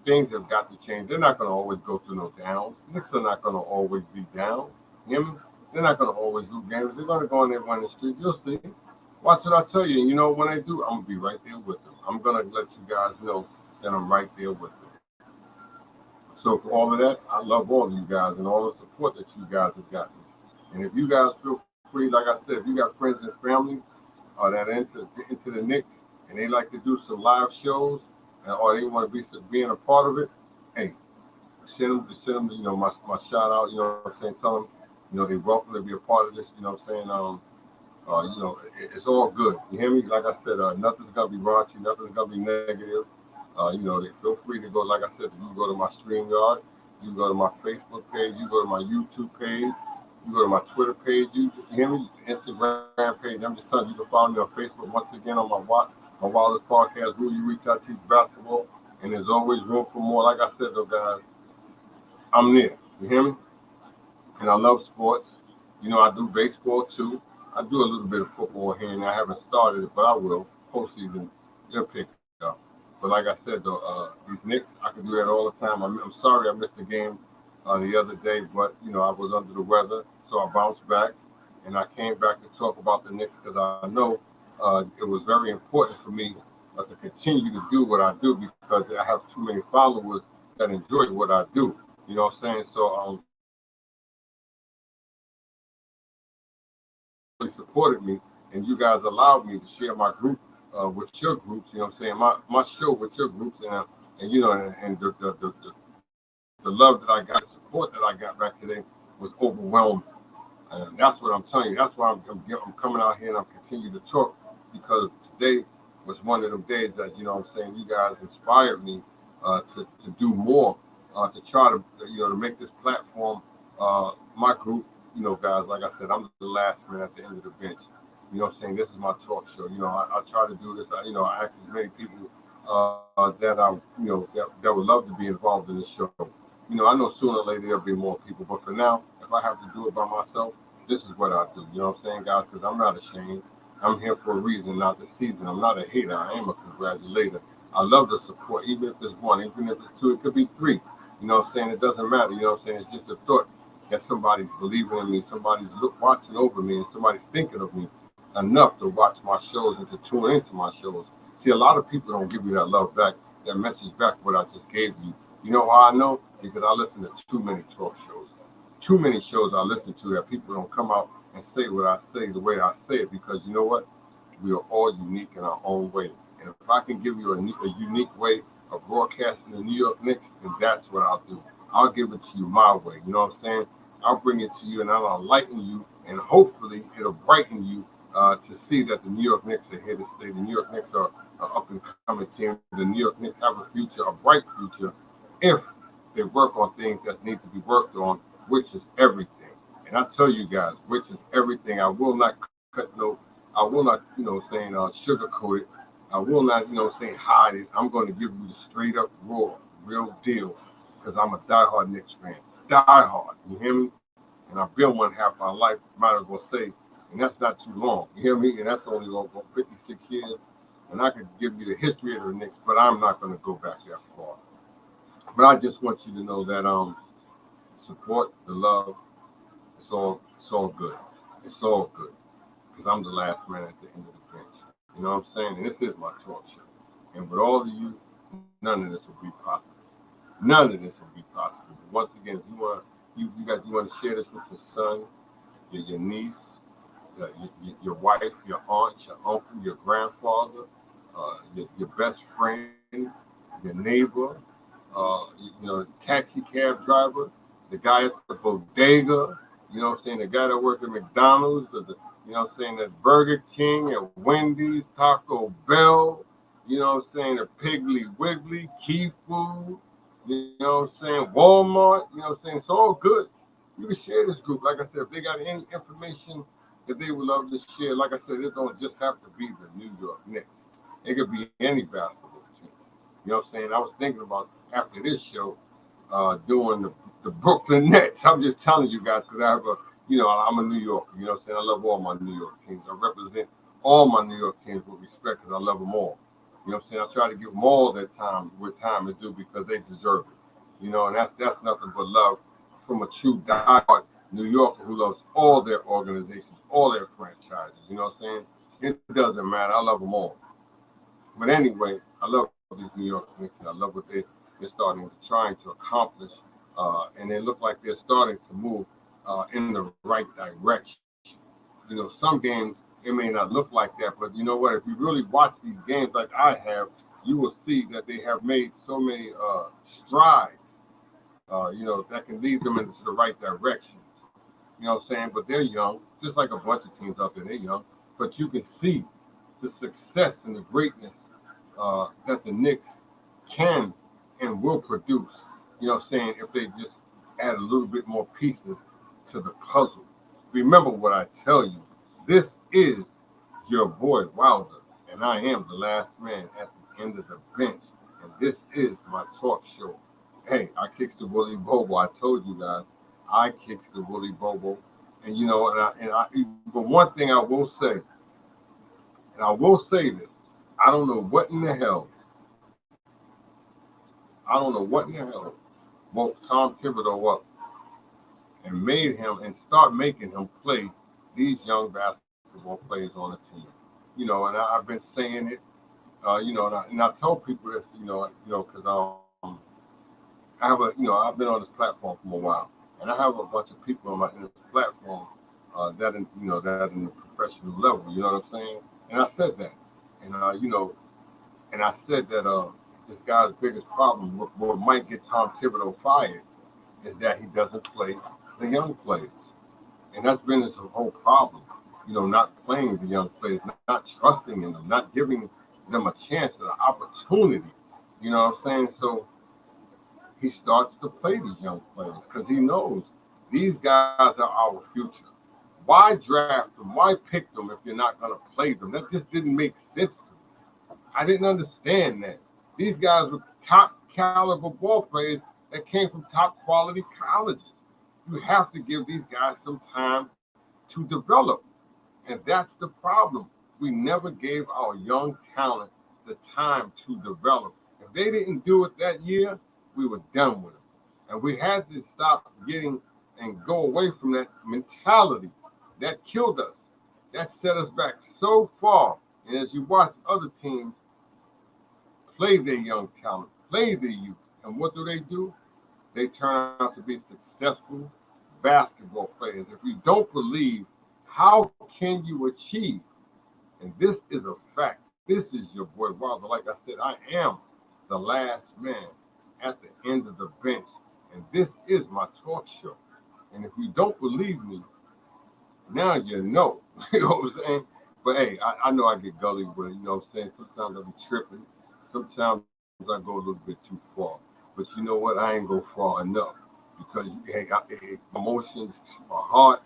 things have got to change. They're not going to always go through no downs. The Knicks are not going to always be down. You hear me? They're not going to always lose games. They're going to go in there and run the street. You'll see. Watch what I tell you. And you know, when they do, I'm going to be right there with them. I'm going to let you guys know that I'm right there with them. So for all of that, I love all of you guys and all the support that you guys have gotten. And if you guys feel free, like I said, if you got friends and family that are into the Knicks and they like to do some live shows or they want to be being a part of it, hey, send them, my shout out, you know what I'm saying, tell them, they're welcome to be a part of this, you know what I'm saying, it's all good. You hear me? Like I said, nothing's gonna be raunchy, nothing's gonna be negative. They feel free to go. Like I said, you can go to my StreamYard, you can go to my Facebook page, you go to my YouTube page, you go to my Twitter page, you hear me? Instagram page. I'm just telling you, you can follow me on Facebook once again on my Wildest Podcast. Who you reach out to basketball, and there's always room for more. Like I said, though, guys, I'm there. You hear me? And I love sports. I do baseball too. I do a little bit of football here, and I haven't started it, but I will. Postseason, they'll pick it up. But like I said, though, these Knicks, I can do that all the time. I'm sorry I missed the game the other day, but, I was under the weather, so I bounced back, and I came back to talk about the Knicks because I know it was very important for me to continue to do what I do because I have too many followers that enjoy what I do. You know what I'm saying? So really supported me, and you guys allowed me to share my group with your groups. You know what I'm saying? My show with your groups, and the love that I got, the support that I got back today was overwhelming. And that's what I'm telling you. That's why I'm coming out here and I'm continuing to talk because today was one of them days that, I'm saying, you guys inspired me to do more, to try to make this platform, my group, guys, like I said, I'm the last man at the end of the bench. You know what I'm saying? This is my talk show. I try to do this. I ask as many people that that would love to be involved in this show. I know sooner or later there'll be more people, but for now, if I have to do it by myself, this is what I do. You know what I'm saying, guys? Because I'm not ashamed. I'm here for a reason, not the season. I'm not a hater. I am a congratulator. I love the support, even if it's one, even if it's two, it could be three. You know what I'm saying? It doesn't matter. You know what I'm saying? It's just a thought that somebody's believing in me, somebody's watching over me, and somebody's thinking of me enough to watch my shows and to tune into my shows. See, a lot of people don't give you that love back, that message back, what I just gave you. You know how I know? Because I listen to too many talk shows. Too many shows I listen to that people don't come out and say what I say the way I say it because you know what? We are all unique in our own way. And if I can give you a unique way of broadcasting the New York Knicks, then that's what I'll do. I'll give it to you my way. You know what I'm saying? I'll bring it to you and I'll enlighten you and hopefully it'll brighten you to see that the New York Knicks are here to stay. The New York Knicks are an up and coming team. The New York Knicks have a future, a bright future, if they work on things that need to be worked on, which is everything. And I tell you guys, which is everything. I will not sugarcoat it. I will not, say hide it. I'm going to give you the straight up raw, real deal, because I'm a diehard Knicks fan. Diehard, you hear me? And I've been one half my life, might as well say, and that's not too long. You hear me? And that's only over 56 years. And I could give you the history of the Knicks, but I'm not going to go back that far. But I just want you to know that support, the love, it's all good. It's all good because I'm the last man at the end of the bench. You know what I'm saying? And this is my talk show. And with all of you, none of this will be possible. None of this will be possible. But once again, if you want to share this with your son, your niece, your wife, your aunt, your uncle, your grandfather, your best friend, your neighbor, taxi cab driver, the guy at the bodega, the guy that works at McDonald's, the Burger King, at Wendy's, Taco Bell, the Piggly Wiggly, Key Food, Walmart, it's all good. You can share this group. Like I said, if they got any information that they would love to share, like I said, it don't just have to be the New York Knicks. It could be any basketball team. I was thinking about after this show, doing the Brooklyn Nets. I'm just telling you guys because I'm a New Yorker. I love all my New York teams. I represent all my New York teams with respect because I love them all. I try to give them all their time with time is due because they deserve it. And that's nothing but love from a true diehard New Yorker who loves all their organizations, all their franchises. It doesn't matter. I love them all. But anyway, I love these New York Knicks. I love what they're trying to accomplish, and they look like they're starting to move in the right direction. Some games it may not look like that, but you know what? If you really watch these games like I have, you will see that they have made so many strides, that can lead them into the right direction. But they're young, just like a bunch of teams out there. They're young, but you can see the success and the greatness that the Knicks can and will produce. If they just add a little bit more pieces to the puzzle. Remember what I tell you. This is your boy Wilder, and I am the last man at the end of the bench. And this is my talk show. Hey, I kicks the Willie Bobo. I told you guys, I kicks the Willie Bobo. And but one thing I will say, and I will say this, I don't know what in the hell, woke Tom Thibodeau up and made him and start making him play these young basketball players on the team. And I've been saying it, and I tell people this, because I've been on this platform for a while, and I have a bunch of people in this platform that in the professional level. You know what I'm saying? And I said that, and and I said that this guy's biggest problem, what might get Tom Thibodeau fired, is that he doesn't play the young players, and that's been his whole problem. Not playing the young players, not trusting in them, not giving them a chance, an opportunity. You know what I'm saying? So he starts to play these young players because he knows these guys are our future. Why draft them? Why pick them if you're not going to play them? That just didn't make sense to me. I didn't understand that. These guys were top caliber ball players that came from top quality colleges. You have to give these guys some time to develop. And that's the problem. We never gave our young talent the time to develop. If they didn't do it that year, we were done with them. And we had to stop getting and go away from that mentality that killed us. That set us back so far. And as you watch other teams play their young talent, play their youth, and what do? They turn out to be successful basketball players. If you don't believe, how can you achieve? And this is a fact. This is your boy Wilder. Like I said, I am the last man at the end of the bench. And this is my talk show. And if you don't believe me, now you know. You know what I'm saying? But hey, I know I get gully with it. You know what I'm saying? Sometimes I be tripping. Sometimes I go a little bit too far. But you know what? I ain't go far enough. Because emotions, my heart,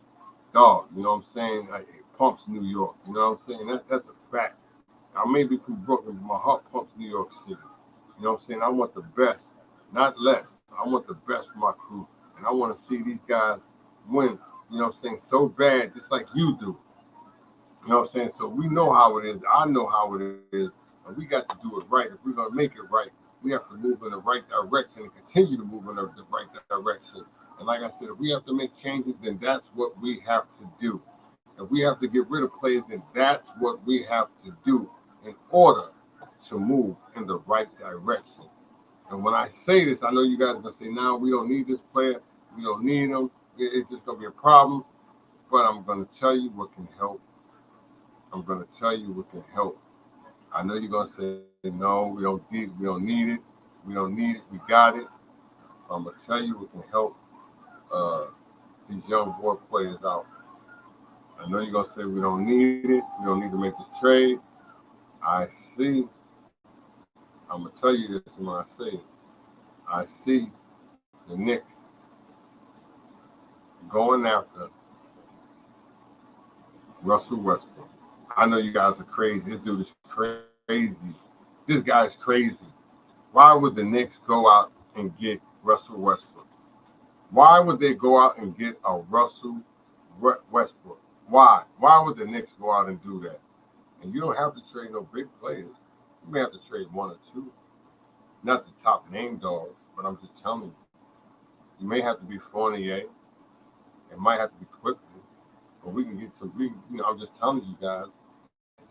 dog, you know what I'm saying? It pumps New York. You know what I'm saying? That's a fact. I may be from Brooklyn, but my heart pumps New York City. You know what I'm saying? I want the best, not less. I want the best for my crew. And I want to see these guys win, you know what I'm saying, so bad, just like you do. You know what I'm saying? So we know how it is. I know how it is. And we got to do it right. If we're going to make it right, we have to move in the right direction and continue to move in the right direction. And like I said, if we have to make changes, then that's what we have to do. If we have to get rid of players, then that's what we have to do in order to move in the right direction. And when I say this, I know you guys are going to say, no, we don't need this player. We don't need him. It's just going to be a problem. But I'm going to tell you what can help. I'm going to tell you what can help. I know you're going to say, no, we don't need it. We don't need it. We got it. I'm going to tell you what can help uh, these young boy players out. I know you're going to say we don't need it. We don't need to make this trade. I see. I'm going to tell you this when I say it. I see the Knicks going after Russell Westbrook. I know you guys are crazy. This dude is crazy. This guy is crazy. Why would the Knicks go out and get Russell Westbrook? Why would they go out and get a Russell Westbrook? Why? Why would the Knicks go out and do that? And you don't have to trade no big players. You may have to trade one or two. Not the top name dogs, but I'm just telling you. You may have to be Fournier. It might have to be Quickly. But we can get some, I'm just telling you guys,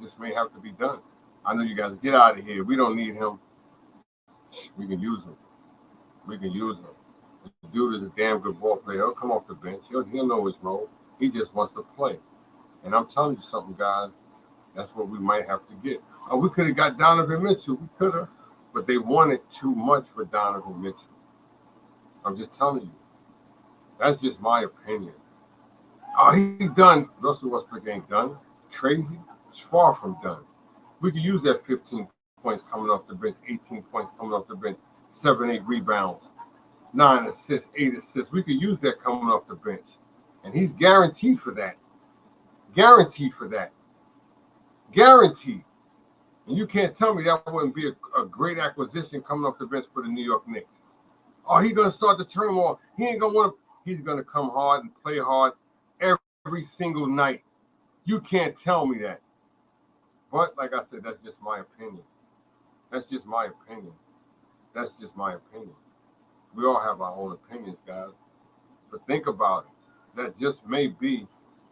this may have to be done. I know you guys get out of here. We don't need him. We can use him. We can use him. The dude is a damn good ball player. He'll come off the bench. He'll know his role. He just wants to play. And I'm telling you something, guys. That's what we might have to get. Oh, we could have got Donovan Mitchell. We could have. But they wanted too much for Donovan Mitchell. I'm just telling you. That's just my opinion. Oh, he's done. Russell Westbrook ain't done. Crazy. It's far from done. We could use that 15 points coming off the bench, 18 points coming off the bench, 7, 8 rebounds, 9 assists, 8 assists. We could use that coming off the bench. And he's guaranteed for that. Guaranteed for that. Guaranteed. And you can't tell me that wouldn't be a great acquisition coming off the bench for the New York Knicks. Oh, he's going to start the turmoil. He ain't going to want to. He's going to come hard and play hard every single night. You can't tell me that. But like I said, that's just my opinion. That's just my opinion. That's just my opinion. We all have our own opinions, guys. But think about it. That just may be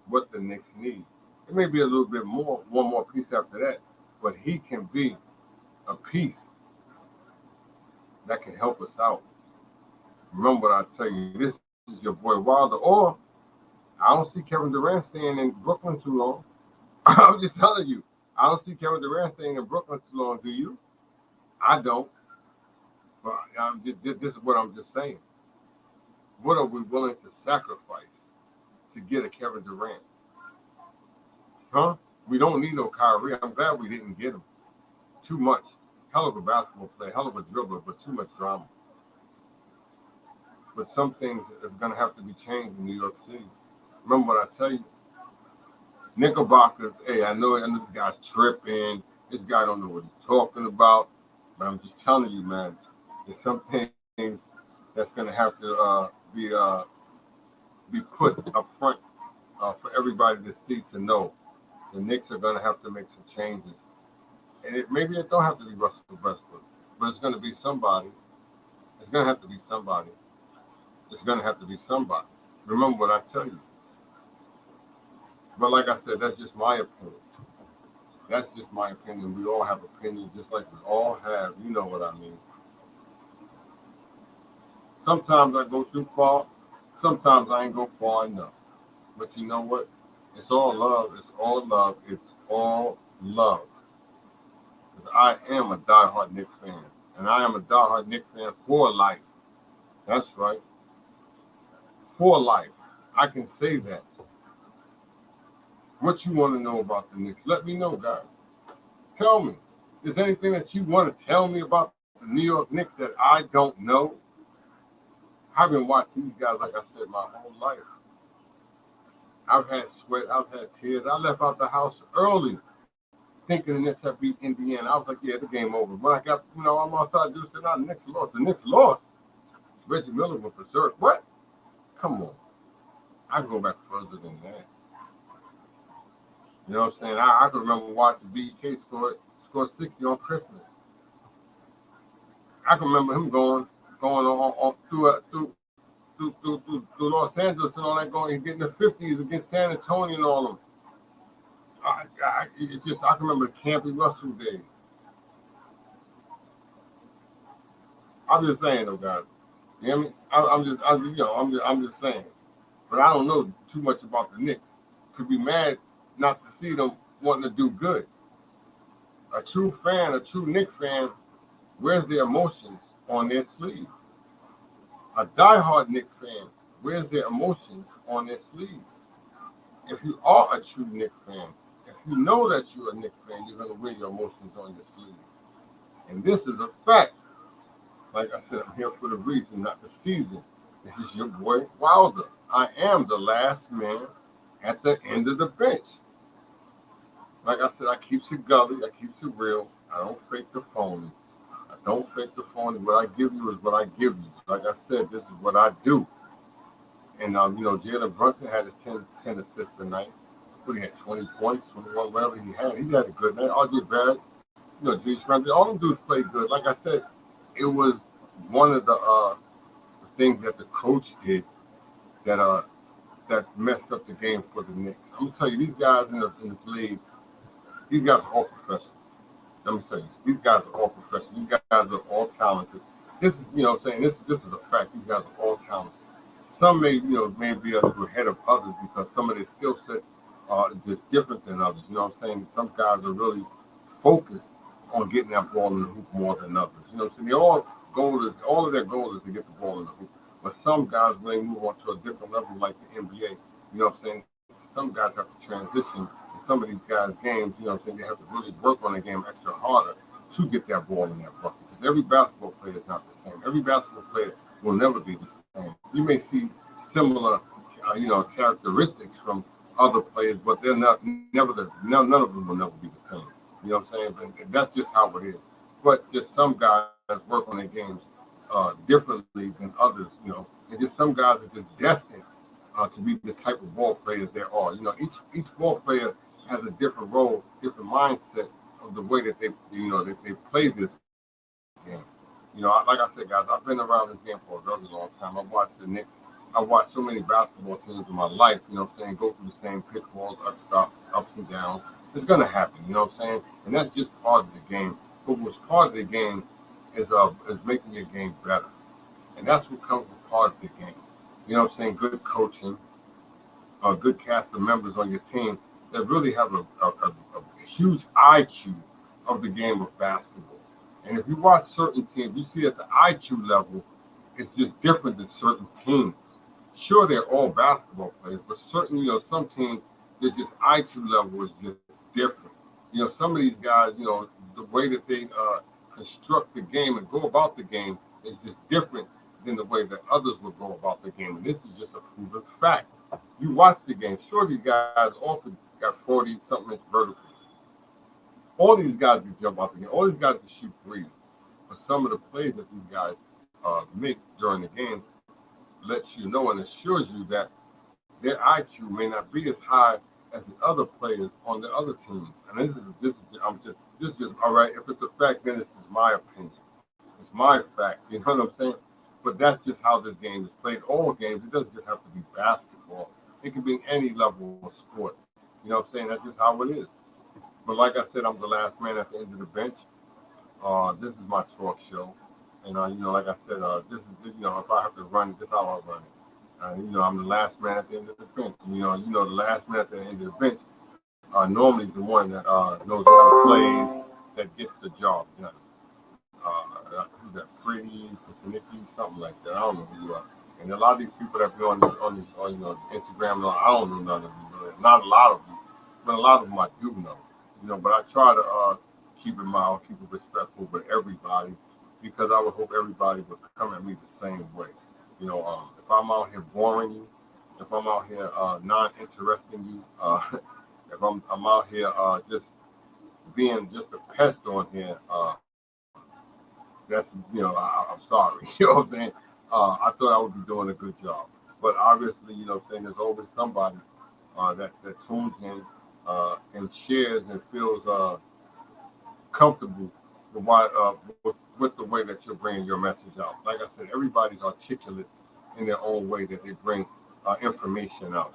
what the Knicks need. It may be a little bit more, one more piece after that. But he can be a piece that can help us out. Remember what I tell you. This is your boy Wilder. Or I don't see Kevin Durant staying in Brooklyn too long. I'm just telling you. I don't see Kevin Durant staying in Brooklyn too long. Do you? I don't. But this is what I'm just saying. What are we willing to sacrifice to get a Kevin Durant? Huh? We don't need no Kyrie. I'm glad we didn't get him. Too much. Hell of a basketball player, hell of a dribbler, but too much drama. But some things are going to have to be changed in New York City. Remember what I tell you? Knickerbockers, hey, I know this guy's tripping. This guy don't know what he's talking about. But I'm just telling you, man, there's some things that's going to have to be put up front for everybody to see, to know. The Knicks are going to have to make some changes. And maybe it don't have to be Russell Westbrook, but it's going to be somebody. It's going to have to be somebody. It's going to have to be somebody. Remember what I tell you. But like I said, that's just my opinion. That's just my opinion. We all have opinions, just like we all have. You know what I mean. Sometimes I go too far. Sometimes I ain't go far enough. But you know what? It's all love. It's all love. It's all love. Because I am a diehard Knicks fan. And I am a diehard Knicks fan for life. That's right. For life. I can say that. What you want to know about the Knicks? Let me know, guys. Tell me. Is there anything that you want to tell me about the New York Knicks that I don't know? I've been watching these guys, like I said, my whole life. I've had sweat. I've had tears. I left out the house early thinking the Knicks have beat Indiana. I was like, yeah, the game over. When I got, I'm outside, dude said, the Knicks lost. The Knicks lost. Reggie Miller was berserk. What? Come on. I can go back further than that. You know what I'm saying? I can remember watching BK score 60 on Christmas. I can remember him going on through Los Angeles and all that, going and getting the 50s against San Antonio and all them. I can remember the Campy Russell days. I'm just saying though, guys. You know what I mean? I'm just saying. But I don't know too much about the Knicks. Could be mad not to see them wanting to do good. A true Knicks fan, wears their emotions on their sleeve. A diehard Knicks fan wears their emotions on their sleeve. If you are a true Knicks fan, if you know that you're a Knicks fan, you're going to wear your emotions on your sleeve. And this is a fact. Like I said, I'm here for the reason, not the season. This is your boy Wilder. I am the last man at the end of the bench. Like I said, I keep it gully, I keep it real. I don't fake the phony. I don't fake the phony. What I give you is what I give you. Like I said, this is what I do. And, Jalen Brunson had his 10 assists tonight. But he had 20 points, 21, whatever he had. He had a good night. RJ Barrett, Julius Randle, all them dudes played good. Like I said, it was one of the things that the coach did that messed up the game for the Knicks. I'm going to tell you, these guys in this league, these guys are all professionals. Let me tell you, these guys are all professionals. These guys are all talented. This is, this is a fact. These guys are all talented. Some may be a little ahead of others because some of their skill sets are just different than others. You know what I'm saying? Some guys are really focused on getting that ball in the hoop more than others. So all of their goal is to get the ball in the hoop. But some guys, when they move on to a different level like the NBA, you know what I'm saying? Some guys have to transition. And some of these guys' games, you know what I'm saying, they have to really work on the game extra harder to get that ball in that bucket. Because every basketball player is not the same. Every basketball player will never be the same. You may see similar, characteristics from other players, but they're none of them will never be the same. You know what I'm saying? But that's just how it is. But just some guys work on their games differently than others, and just some guys are just destined to be the type of ball players there are. Each ball player has a different role, different mindset of the way that they play this game. Like I said, guys, I've been around this game for a very long time. I've watched the Knicks. I've watched so many basketball teams in my life, go through the same pitfalls, ups and downs. It's going to happen, you know what I'm saying? And that's just part of the game. But what's part of the game is making your game better. And that's what comes with part of the game. You know what I'm saying? Good coaching, a good cast of members on your team that really have a huge IQ of the game of basketball. And if you watch certain teams, you see at the IQ level, it's just different than certain teams. Sure, they're all basketball players, but certain, some teams, their just IQ level is just different. Some of these guys, the way that they construct the game and go about the game is just different than the way that others would go about the game. And this is just a proven fact. You watch the game. Sure, these guys often got 40-something inch verticals. All these guys can jump out the game. All these guys can shoot threes. But some of the plays that these guys make during the game lets you know and assures you that their IQ may not be as high as the other players on the other teams. And this is all right. If it's a fact, then it's just my opinion. It's my fact. You know what I'm saying? But that's just how this game is played. All games. It doesn't just have to be basketball. It can be any level of sport. You know what I'm saying? That's just how it is. But like I said, I'm the last man at the end of the bench. This is my talk show. And, like I said, this is, if I have to run it, this is how I run it. I'm the last man at the end of the bench. The last man at the end of the bench normally is the one that knows how to play, that gets the job done. Who's that? Pretty, something like that. I don't know who you are. And a lot of these people that be on Instagram, I don't know none of them. Not a lot of them, but a lot of them I do know. But I try to keep it mild, keep it respectful with everybody, because I would hope everybody would come at me the same way. If I'm out here boring you, if I'm out here not interesting you, if I'm out here just being just a pest on here, that's, I'm sorry. You know what I'm saying? I thought I would be doing a good job. But obviously, there's always somebody that tunes in and shares and feels comfortable with, with the way that you're bringing your message out. Like I said, everybody's articulate in their own way that they bring information out.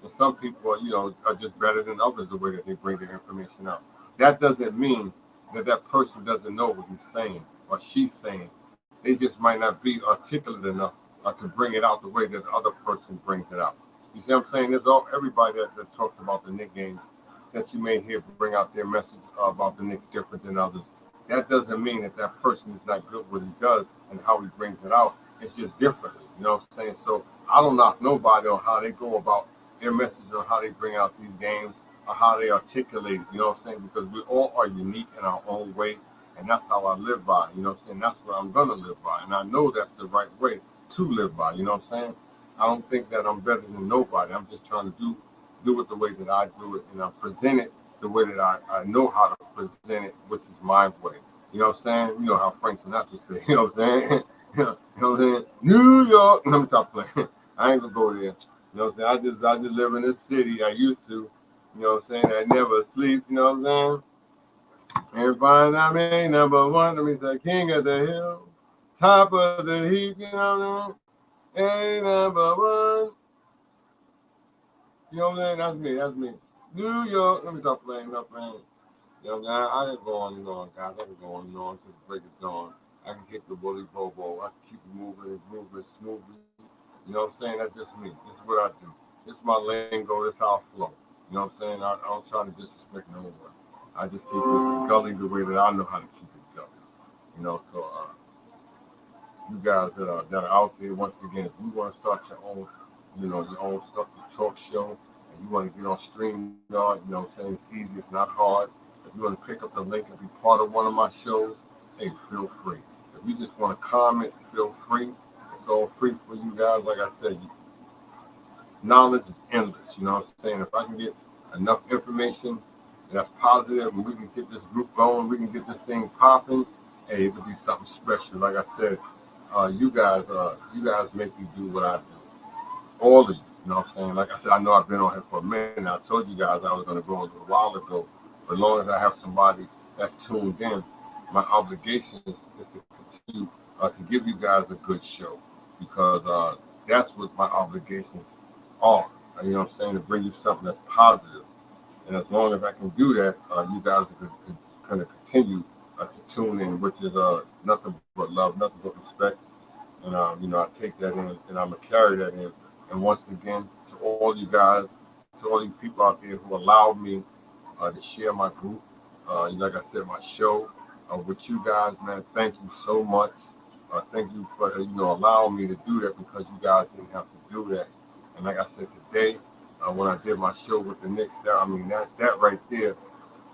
And some people are just better than others the way that they bring their information out. That doesn't mean that person doesn't know what he's saying or she's saying. They just might not be articulate enough to bring it out the way that the other person brings it out. You see what I'm saying? There's everybody that talks about the Knicks games that you may hear bring out their message about the Knicks different than others. That doesn't mean that person is not good what he does and how he brings it out. It's just differently. You know what I'm saying? So I don't knock nobody on how they go about their message or how they bring out these games or how they articulate it. You know what I'm saying? Because we all are unique in our own way. And that's how I live by, you know what I'm saying? That's what I'm going to live by. And I know that's the right way to live by, you know what I'm saying? I don't think that I'm better than nobody. I'm just trying to do it the way that I do it. And I present it the way that I know how to present it, which is my way. You know what I'm saying? You know how Frank Sinatra said, you know what I'm saying? You know what I'm saying? New York. Let me stop playing. I ain't going to go there. You know what I'm saying? I just live in this city. I used to. You know what I'm saying? I never sleep. You know what I'm saying? Everybody, I mean, number one, let me say, king of the hill, top of the heap, you know what I mean? Hey, number one. You know what I'm saying? That's me. New York, let me stop playing. You know what I'm saying? I can go on and on, guys. I can go on and on to the break of dawn. I can kick the bully bobo. I can keep it moving smoothly. You know what I'm saying? That's just me. This is what I do. This is my lingo. This is how I flow. You know what I'm saying? I don't try to disrespect no one. I just keep it gully the way that I know how to keep it gully. So you guys that are out there, once again, if you want to start your own, your own stuff, your talk show, and you want to get on StreamYard, you know what I'm saying? It's easy, it's not hard. If you want to pick up the link and be part of one of my shows, hey, feel free. If you just want to comment, feel free. It's all free for you guys. Like I said, knowledge is endless. You know what I'm saying? If I can get enough information that's positive and we can get this group going, we can get this thing popping, hey, it could be something special. Like I said, you guys make me do what I do. All of you, you know what I'm saying? Like I said, I know I've been on here for a minute, and I told you guys I was going to go a little while ago. But as long as I have somebody that's tuned in, my obligation is to continue to give you guys a good show, because that's what my obligations are. You know what I'm saying? To bring you something that's positive. And as long as I can do that, you guys are going to continue to tune in, which is nothing but love, nothing but respect. And, I take that in and I'm going to carry that in. And once again, to all you guys, to all you people out there who allowed me to share my group, like I said, my show with you guys, man, thank you so much. Thank you for, allowing me to do that, because you guys didn't have to do that. And like I said, today, when I did my show with the Knicks, that right there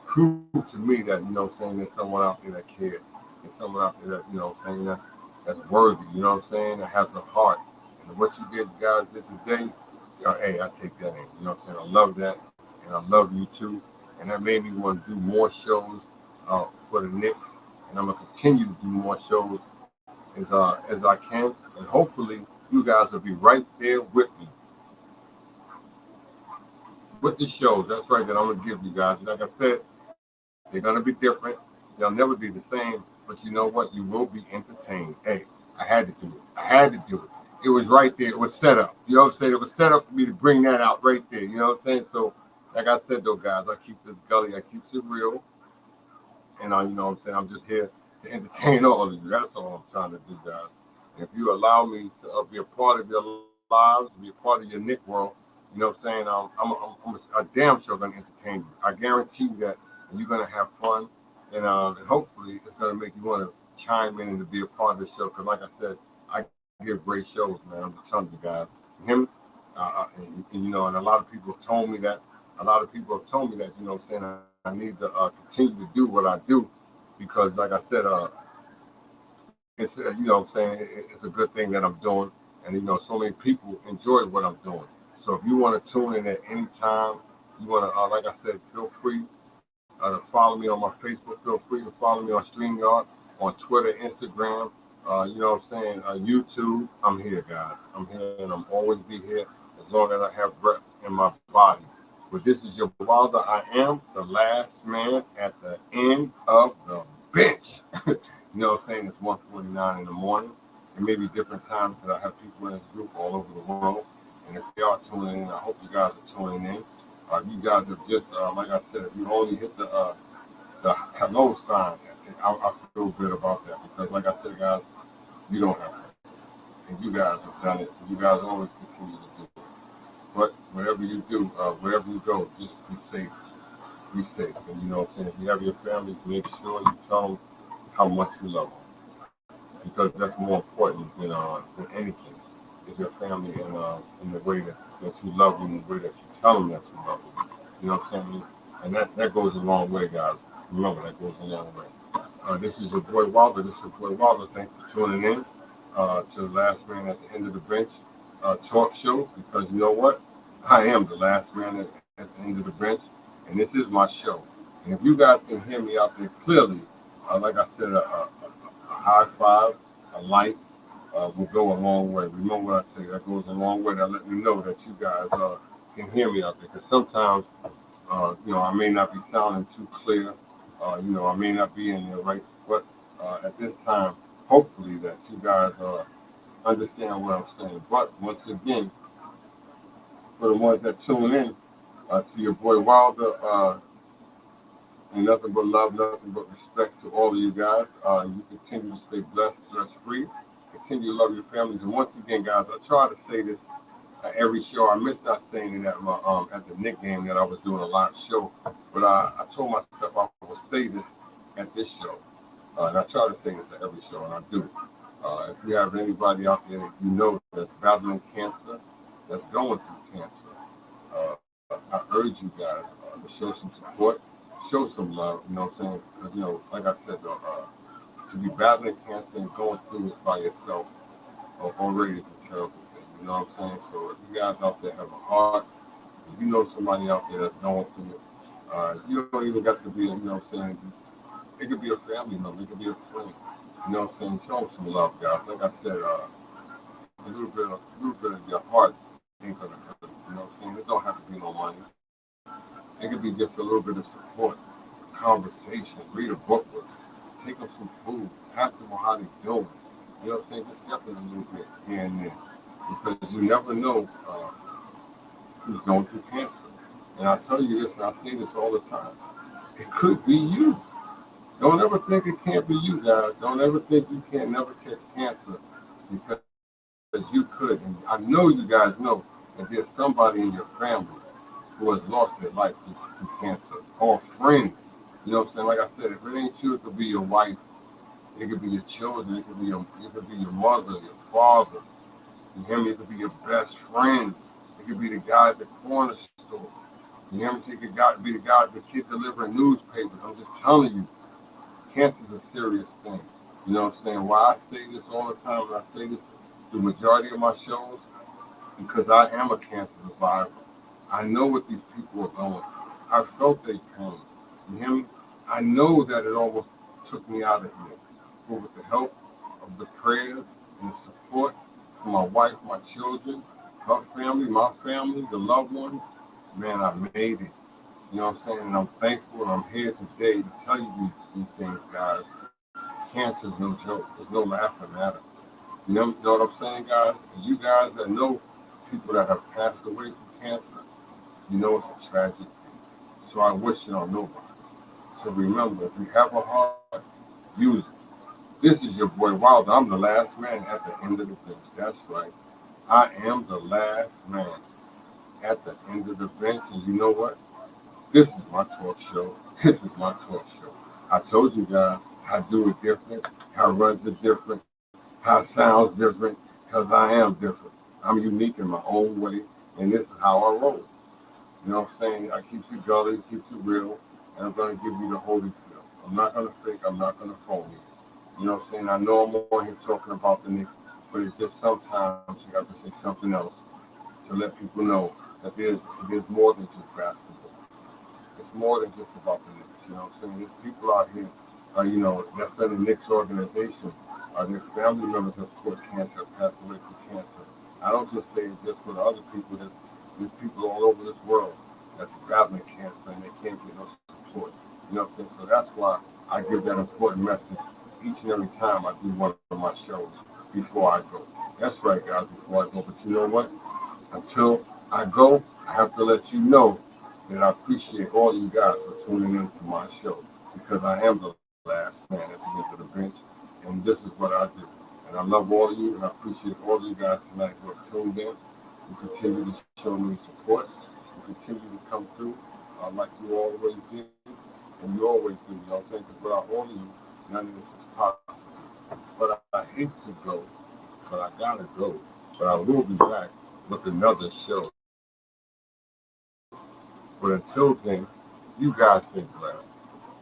proved to me that, there's someone out there that cares. There's someone out there that, that's worthy, that has a heart. And what you guys did today, hey, I take that in. I love that. And I love you too. And that made me want to do more shows for the Knicks. And I'm going to continue to do more shows as I can. And hopefully you guys will be right there with me. With the shows, that's right, that I'm going to give you guys. Like I said, they're going to be different. They'll never be the same. But you know what? You will be entertained. Hey, I had to do it. It was right there. It was set up. You know what I'm saying? It was set up for me to bring that out right there. You know what I'm saying? So, like I said, though, guys, I keep this gully. I keep it real. And, you know what I'm saying? I'm just here to entertain all of you. That's all I'm trying to do, guys. And if you allow me to be a part of your lives, be a part of your Knick world, you know what I'm saying? I'm a damn sure going to entertain you. I guarantee you that. And you're going to have fun. And hopefully it's going to make you want to chime in and to be a part of the show. Because like I said, I give great shows, man. I'm just telling you guys. And and a lot of people have told me that. You know what I'm saying? I need to continue to do what I do. Because like I said, it's, you know what I'm saying? It's a good thing that I'm doing. And, so many people enjoy what I'm doing. So if you want to tune in at any time, you want to, like I said, feel free Follow me on my Facebook. Feel free to follow me on StreamYard, on Twitter, Instagram. You know what I'm saying? YouTube. I'm here, guys. I'm here, and I'm always be here as long as I have breath in my body. But this is your Wilder. I am the last man at the end of the bench. You know what I'm saying? It's 1:49 in the morning. It may be different times because I have people in this group all over the world. And if they are tuning in, I hope you guys are tuning in. You guys have just, like I said, if you only hit the hello sign, I feel good about that because, like I said, guys, you don't have to. And you guys have done it. And you guys always continue to do it. But wherever you do, wherever you go, just be safe. Be safe. And you know what I'm saying? If you have your family, make sure you tell them how much you love them. Because that's more important than anything. Is your family in the way that you love them, in the way that you tell them that you love them. You know what I'm saying? And that goes a long way, guys. Remember, that goes a long way. This is your boy Wilder. This is your boy Wilder. Thanks for tuning in to the Last Man at the End of the Bench talk show. Because you know what? I am the last man at the end of the bench, and this is my show. And if you guys can hear me out there clearly, like I said, a high five, a like, will go a long way. Remember what I say, that goes a long way. That let me know that you guys can hear me out there. Because sometimes, I may not be sounding too clear. I may not be in there right. But at this time, hopefully that you guys understand what I'm saying. But once again, for the ones that tune in to your boy Wilder, and nothing but love, nothing but respect to all of you guys. You continue to stay blessed, stress free. Continue to love your families. And once again, guys, I try to say this at every show. I missed not saying it at the Nick game that I was doing a live show, but I told myself I would say this at this show. And I try to say this at every show, and I do. If you have anybody out there that you know that's battling cancer, that's going through cancer, I urge you guys to show some support, show some love. You know what I'm saying? Because like I said, to be battling cancer and going through it by yourself already is a terrible thing. You know what I'm saying? So if you guys out there have a heart, if you know somebody out there that's going through it, you don't even got to be, what I'm saying? It could be a family member, it could be a friend. You know what I'm saying? Show them some love, guys. Like I said, a little bit of your heart ain't gonna hurt. You know what I'm saying? It don't have to be no money. It could be just a little bit of support, conversation, read a book with them, take them some food, ask them how they doing. You know what I'm saying? Just step in a little bit here and there. Because you never know who's going through cancer. And I tell you this, and I say this all the time. It could be you. Don't ever think it can't be you, guys. Don't ever think you can't never catch cancer because you could. And I know you guys know that there's somebody in your family who has lost their life through cancer, or friends. You know what I'm saying? Like I said, if it ain't you, it could be your wife, it could be your children, it could be your mother, your father. You hear me? It could be your best friend. It could be the guy at the corner store. You hear me? It could be the guy at the kid delivering newspapers. I'm just telling you, cancer is a serious thing. You know what I'm saying? Why I say this all the time, and I say this the majority of my shows, because I am a cancer survivor. I know what these people are going through. I felt their pain. You hear me? I know that it almost took me out of here. But with the help of the prayers and the support from my wife, my children, her family, my family, the loved ones, man, I made it. You know what I'm saying? And I'm thankful and I'm here today to tell you these things, guys. Cancer is no joke. It's no laughing matter. You know what I'm saying, guys? And you guys that know people that have passed away from cancer, you know it's a tragedy. So I wish it on nobody. So remember, if you have a heart, use it. This is your boy Wilder. I'm the last man at the end of the bench. That's right. I am the last man at the end of the bench. And you know what? This is my talk show. This is my talk show. I told you guys I do it different. How it runs it different. How it sounds different. Because I am different. I'm unique in my own way. And this is how I roll. You know what I'm saying? I keep you gully, keep you real. And I'm going to give you the holy feel. I'm not going to fake. I'm not going to phone you. You know what I'm saying? I know I'm on here talking about the Knicks, but it's just sometimes you got to say something else to let people know that there's more than just basketball. It's more than just about the Knicks. You know what I'm saying? There's people out here, that's in the Knicks organization. Their family members have caught cancer, passed away from cancer. I don't just say it just for the other people. There's people all over this world that's battling cancer and they can't get no support. You know what I'm saying? So that's why I give that important message each and every time I do one of my shows before I go. That's right, guys, before I go. But you know what? Until I go, I have to let you know that I appreciate all you guys for tuning in to my show because I am the last man at the end of the bench, and this is what I do. And I love all of you, and I appreciate all of you guys tonight who have tuned in. You continue to show me support. You continue to come through like you always did, and you always do. You know what I'm saying? Because without all of you, none of this is possible. But I hate to go, but I gotta go. But I will be back with another show. But until then, you guys stay blessed.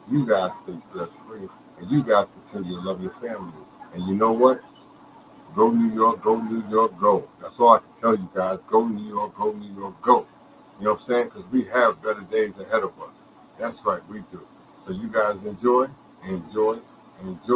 You guys stay stress free. And you guys continue to love your family. And you know what? Go New York, go New York, go. That's all I can tell you guys. Go New York, go New York, go. You know what I'm saying? Because we have better days ahead of us. That's right, we do. So you guys enjoy, enjoy, enjoy.